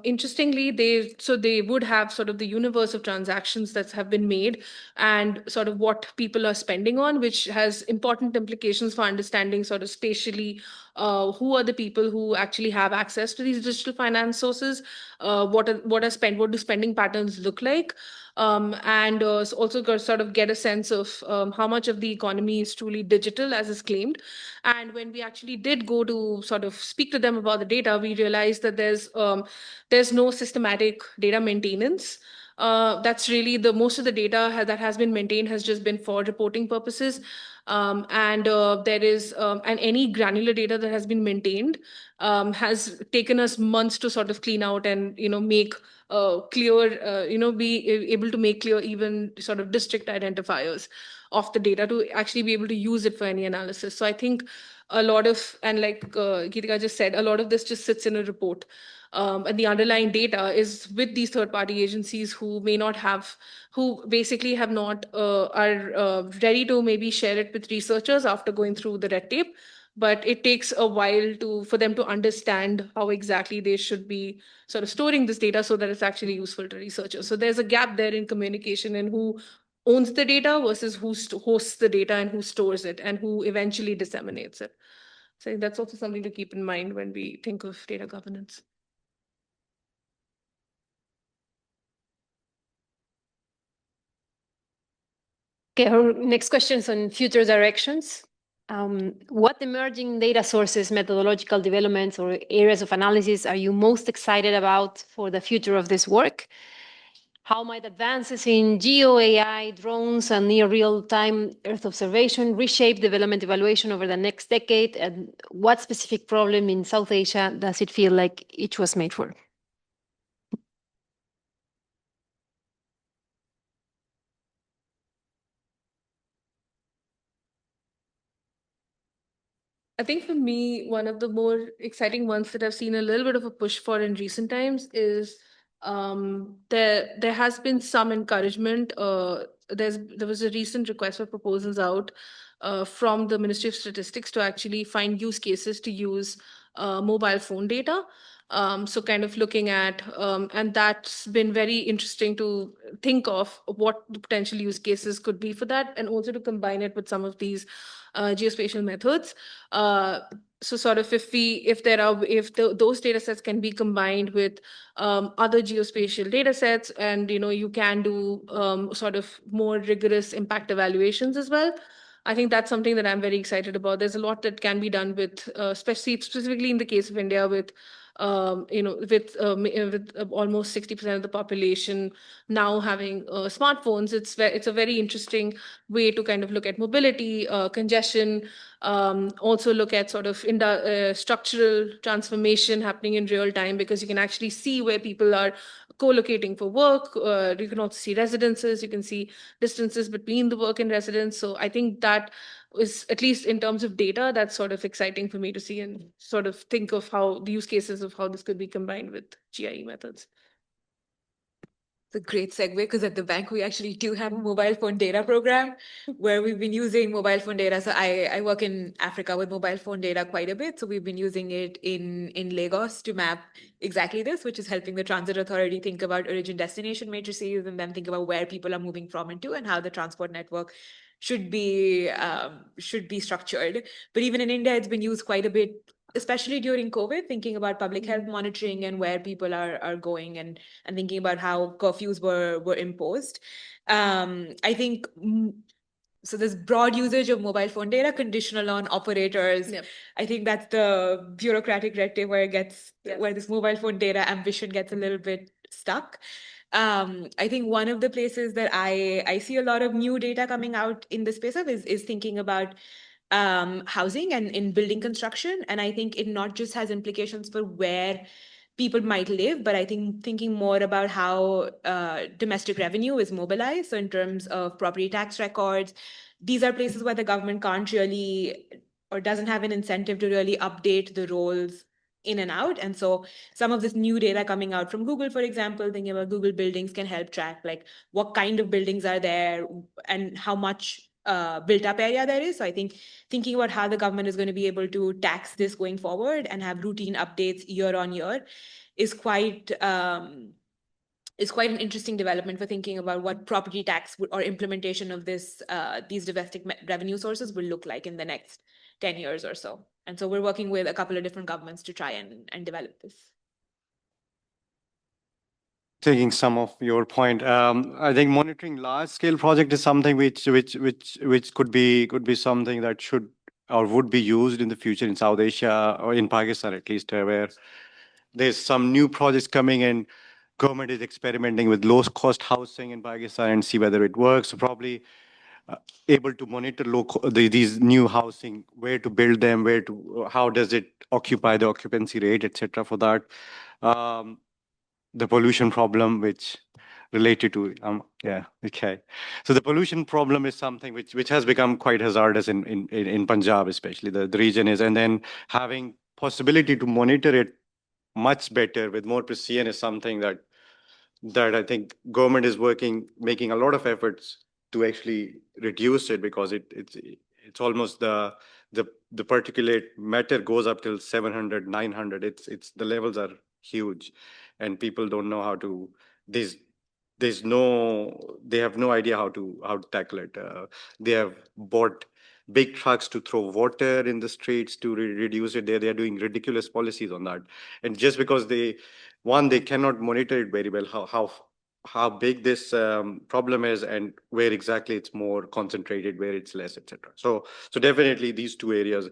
interestingly, they would have sort of the universe of transactions that have been made and sort of what people are spending on, which has important implications for understanding sort of spatially who are the people who actually have access to these digital finance sources, what do spending patterns look like, and also sort of get a sense of how much of the economy is truly digital as is claimed. And when we actually did go to sort of speak to them about the data, we realized that there's no systematic data maintenance. That's really most of the data that has been maintained has just been for reporting purposes. And any granular data that has been maintained has taken us months to sort of clean out and, make clear, be able to make clear even sort of district identifiers of the data to actually be able to use it for any analysis. So I think a lot of, and like Geetika just said, a lot of this just sits in a report. And the underlying data is with these third-party agencies who basically have not, are ready to maybe share it with researchers after going through the red tape. But it takes a while for them to understand how exactly they should be sort of storing this data so that it's actually useful to researchers. So there's a gap there in communication and who owns the data versus who hosts the data and who stores it and who eventually disseminates it. So that's also something to keep in mind when we think of data governance. Okay, our next question is on future directions. What emerging data sources, methodological developments, or areas of analysis are you most excited about for the future of this work? How might advances in geo AI, drones, and near real-time Earth observation reshape development evaluation over the next decade? And what specific problem in South Asia does it feel like it was made for? I think for me, one of the more exciting ones that I've seen a little bit of a push for in recent times is there has been some encouragement. There was a recent request for proposals out from the Ministry of Statistics to actually find use cases to use mobile phone data. So kind of looking at, and that's been very interesting to think of what the potential use cases could be for that, and also to combine it with some of these geospatial methods. so sort of those data sets can be combined with other geospatial data sets, and you can do sort of more rigorous impact evaluations as well. I think that's something that I'm very excited about. There's a lot that can be done with, specifically in the case of India, with almost 60% of the population now having smartphones. It's a very interesting way to kind of look at mobility, congestion, also look at sort of structural transformation happening in real time, because you can actually see where people are co-locating for work. You can also see residences, you can see distances between the work and residence. So I think that is, at least in terms of data, that's sort of exciting for me to see and sort of think of how the use cases of how this could be combined with GIE methods. It's a great segue, because at the bank, we actually do have a mobile phone data program where we've been using mobile phone data. So I work in Africa with mobile phone data quite a bit. So we've been using it in Lagos to map exactly this, which is helping the transit authority think about origin destination matrices, and then think about where people are moving from and to, and how the transport network should be structured. But even in India, it's been used quite a bit, especially during COVID, thinking about public health monitoring and where people are going, and thinking about how curfews were imposed. I think so. There's broad usage of mobile phone data, conditional on operators. Yep. I think that's the bureaucratic red tape where where this mobile phone data ambition gets a little bit stuck. I think one of the places that I see a lot of new data coming out in the space of is thinking about housing and in building construction. And I think it not just has implications for where people might live, but I think thinking more about how domestic revenue is mobilized. So in terms of property tax records, these are places where the government can't really, or doesn't have an incentive to really update the roles in and out. And so some of this new data coming out from Google, for example, thinking about Google buildings, can help track like what kind of buildings are there and how much built up area there is. So I think thinking about how the government is going to be able to tax this going forward and have routine updates year on year is quite an interesting development for thinking about what property tax or implementation of these domestic revenue sources will look like in the next 10 years or so. And so we're working with a couple of different governments to try and develop this. Taking some of your point, I think monitoring large-scale project is something which could be something that should or would be used in the future in South Asia, or in Pakistan at least, where there's some new projects coming in. Government is experimenting with low-cost housing in Pakistan and see whether it works. So probably able to monitor these new housing, where to build them, how does it occupy, the occupancy rate, etc. For that. The pollution problem, which related to so the pollution problem is something which has become quite hazardous in Punjab, especially the region is, and then having possibility to monitor it much better with more precision is something that I think government is making a lot of efforts to actually reduce it, because it's almost the particulate matter goes up till 700, 900. It's the levels are huge, and people don't know how to. They have no idea how to tackle it. They have bought big trucks to throw water in the streets to reduce it. They are doing ridiculous policies on that, and just because they cannot monitor it very well, how big this problem is and where exactly it's more concentrated, where it's less, etc. So definitely these two areas,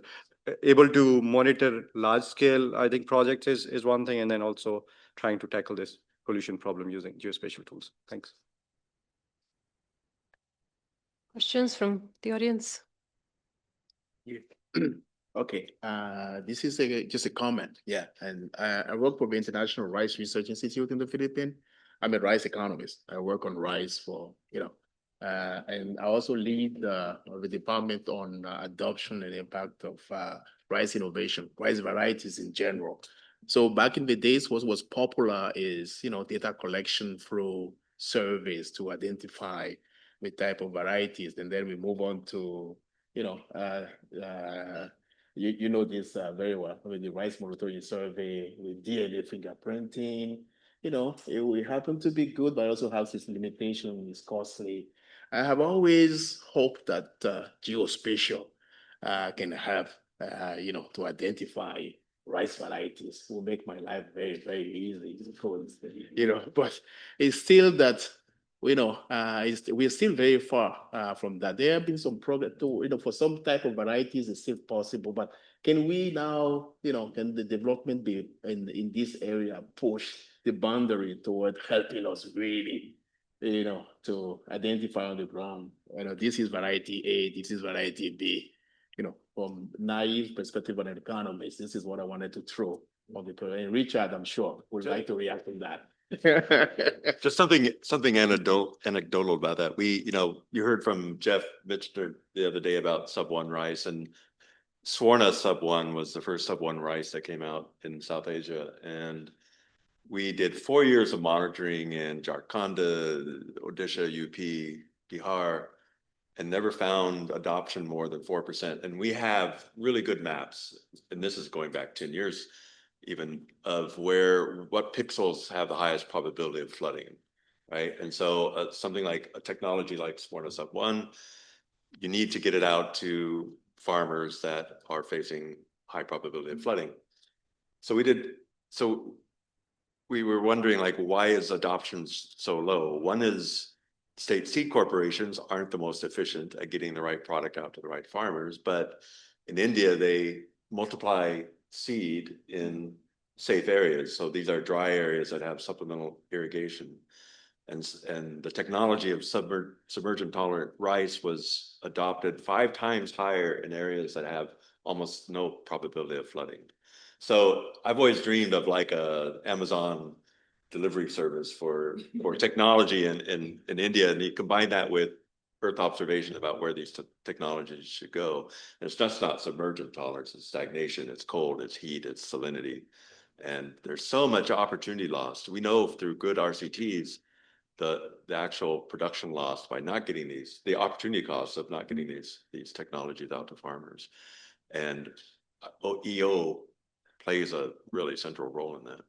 able to monitor large scale, I think projects is one thing, and then also trying to tackle this pollution problem using geospatial tools. Thanks. Questions from the audience? Yeah. Okay, this is just a comment. Yeah, and I work for the International Rice Research Institute in the Philippines. I'm a rice economist. I work on rice and I also lead the department on adoption and impact of rice innovation, rice varieties in general. So back in the days, what was popular is data collection through surveys to identify the type of varieties, and then we move on to you know this very well with the rice monitoring survey, with DNA fingerprinting. It will happen to be good, but also has its limitation, it's costly. I have always hoped that geospatial can have to identify rice varieties will make my life very, very easy. But it's still that, we're still very far from that. There have been some progress too, for some type of varieties, it's still possible, but can we now, can the development be in this area push the boundary toward helping us really, to identify on the ground, this is variety A, this is variety B, from naive perspective of an economist, this is what I wanted to throw on the plate. And Richard, I'm sure, would like to react to that. Just something anecdotal about that. You heard from Jeff Michner the other day about sub 1 rice, and Swarna sub 1 was the first sub 1 rice that came out in South Asia. And we did 4 years of monitoring in Jharkhand, Odisha, UP, Bihar, and never found adoption more than 4%. And we have really good maps, and this is going back 10 years even, of what pixels have the highest probability of flooding, right? And so something like a technology like Swarna sub 1, you need to get it out to farmers that are facing high probability of flooding. So we were wondering, why is adoption so low? One is state seed corporations aren't the most efficient at getting the right product out to the right farmers, but in India, they multiply seed in safe areas. So these are dry areas that have supplemental irrigation. And the technology of submergent tolerant rice was adopted 5 times higher in areas that have almost no probability of flooding. So I've always dreamed of a Amazon delivery service for technology in India, and you combine that with Earth observation about where these technologies should go. And it's just not submergent tolerance, it's stagnation, it's cold, it's heat, it's salinity. And there's so much opportunity lost. We know through good RCTs, the actual production loss by not getting the opportunity costs of not getting these technologies out to farmers. And EO plays a really central role in that.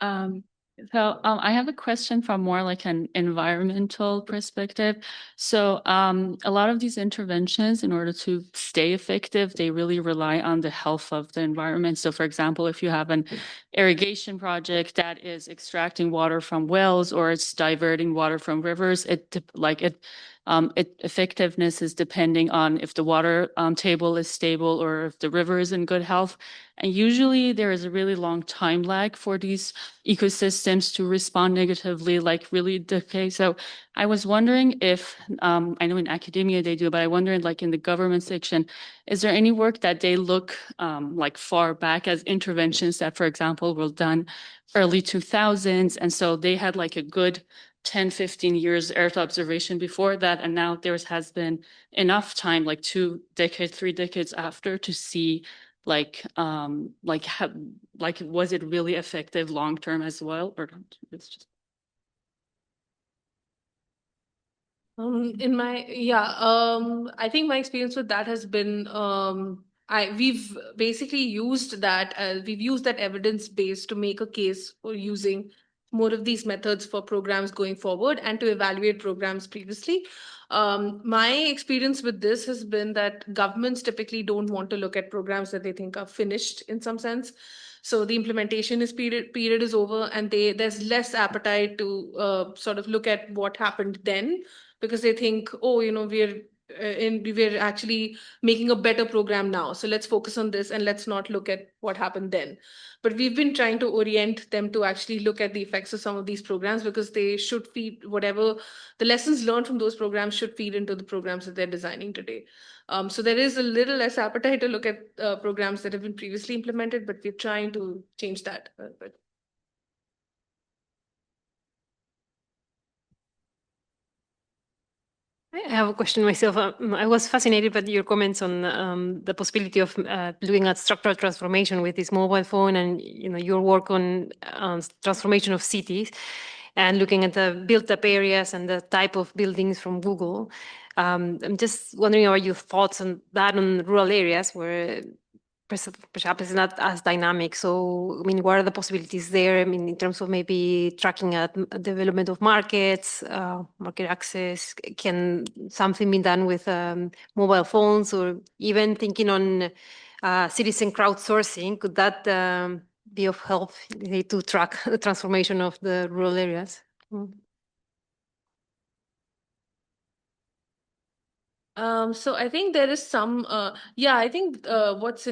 I have a question from more like an environmental perspective. So a lot of these interventions, in order to stay effective, they really rely on the health of the environment. So for example, if you have an irrigation project that is extracting water from wells or it's diverting water from rivers, effectiveness is depending on if the water table is stable or if the river is in good health. And usually there is a really long time lag for these ecosystems to respond negatively, really decay. So I was wondering if, I know in academia they do, but I wondered in the government section, is there any work that they look far back as interventions that, for example, were done early 2000s? And so they had a good 10, 15 years Earth observation before that. And now there has been enough time, 2 decades, 3 decades after, to see was it really effective long term as well, or it's just I think my experience with that has been we've basically used that evidence base to make a case for using more of these methods for programs going forward and to evaluate programs previously. My experience with this has been that governments typically don't want to look at programs that they think are finished in some sense. So the implementation period is over, and there's less appetite to sort of look at what happened then, because they think, we're actually making a better program now. So let's focus on this and let's not look at what happened then. But we've been trying to orient them to actually look at the effects of some of these programs, because they should feed whatever the lessons learned from those programs should feed into the programs that they're designing today. So there is a little less appetite to look at programs that have been previously implemented, but we're trying to change that. I have a question myself. I was fascinated by your comments on the possibility of looking at structural transformation with this mobile phone, and your work on transformation of cities, and looking at the built-up areas and the type of buildings from Google. I'm just wondering about your thoughts on that on rural areas where perhaps it's not as dynamic. So, I mean, what are the possibilities there? I mean, in terms of maybe tracking a development of markets, market access, can something be done with mobile phones, or even thinking on citizen crowdsourcing? Could that be of help to track the transformation of the rural areas? So I think there is some, I think what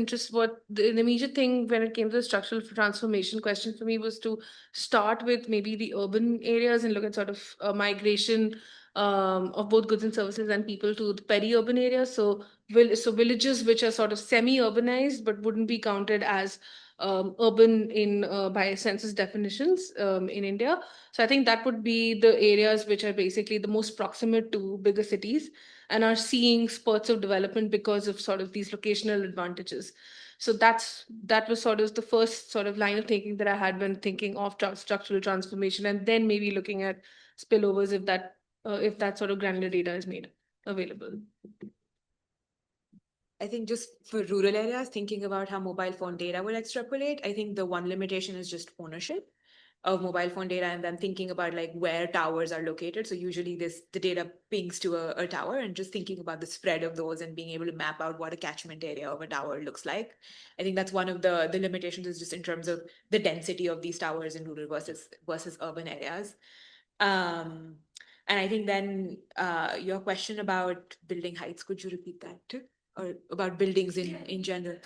the immediate thing when it came to the structural transformation question for me was to start with maybe the urban areas and look at sort of migration of both goods and services and people to the peri-urban areas. So villages which are sort of semi-urbanized but wouldn't be counted as urban in by census definitions in India. So I think that would be the areas which are basically the most proximate to bigger cities and are seeing spurts of development because of sort of these locational advantages. So that was sort of the first sort of line of thinking that I had when thinking of structural transformation, and then maybe looking at spillovers if that sort of granular data is made available. I think just for rural areas, thinking about how mobile phone data will extrapolate, I think the one limitation is just ownership of mobile phone data, and then thinking about like where towers are located. So usually the data pings to a tower, and just thinking about the spread of those and being able to map out what a catchment area of a tower looks like. I think that's one of the limitations, is just in terms of the density of these towers in rural versus urban areas. And I think then your question about building heights, could you repeat that too? Or about buildings in general?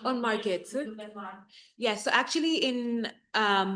On markets. Yeah, so actually in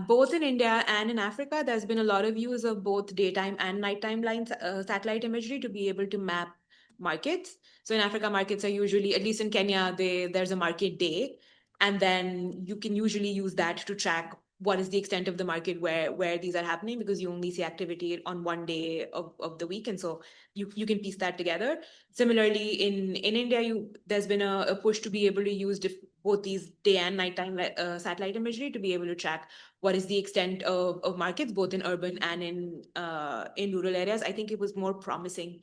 both in India and in Africa, there's been a lot of use of both daytime and nighttime lines, satellite imagery to be able to map markets. So in Africa, markets are usually, at least in Kenya, there's a market day, and then you can usually use that to track what is the extent of the market where these are happening, because you only see activity on one day of the week, and so you can piece that together. Similarly, in India, there's been a push to be able to use both these day and nighttime satellite imagery to be able to track what is the extent of markets, both in urban and in rural areas. I think it was more promising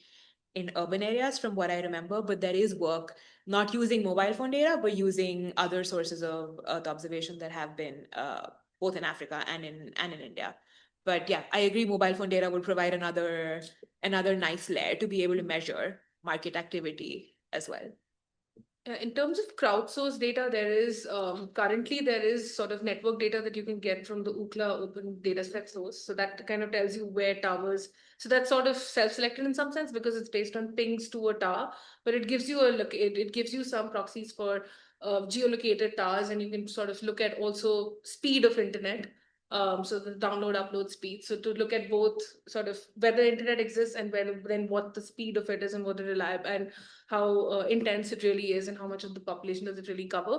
in urban areas from what I remember, but there is work not using mobile phone data, but using other sources of Earth observation that have been both in Africa and in India. But yeah, I agree, mobile phone data will provide another nice layer to be able to measure market activity as well. In terms of crowdsourced data, there is currently sort of network data that you can get from the Ookla open dataset source. So that kind of tells you where towers. So that's sort of self-selected in some sense because it's based on pings to a tower, but it gives you it gives you some proxies for geolocated towers, and you can sort of look at also speed of internet. So the download upload speed. So to look at both sort of whether internet exists and then what the speed of it is and what the reliable and how intense it really is and how much of the population does it really cover.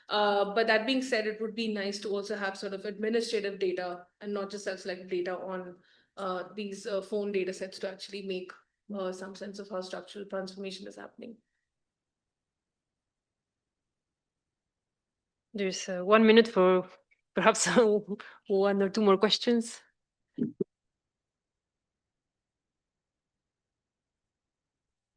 But that being said, it would be nice to also have sort of administrative data and not just self-selected data on these phone data sets to actually make some sense of how structural transformation is happening. There's 1 minute for perhaps one or two more questions.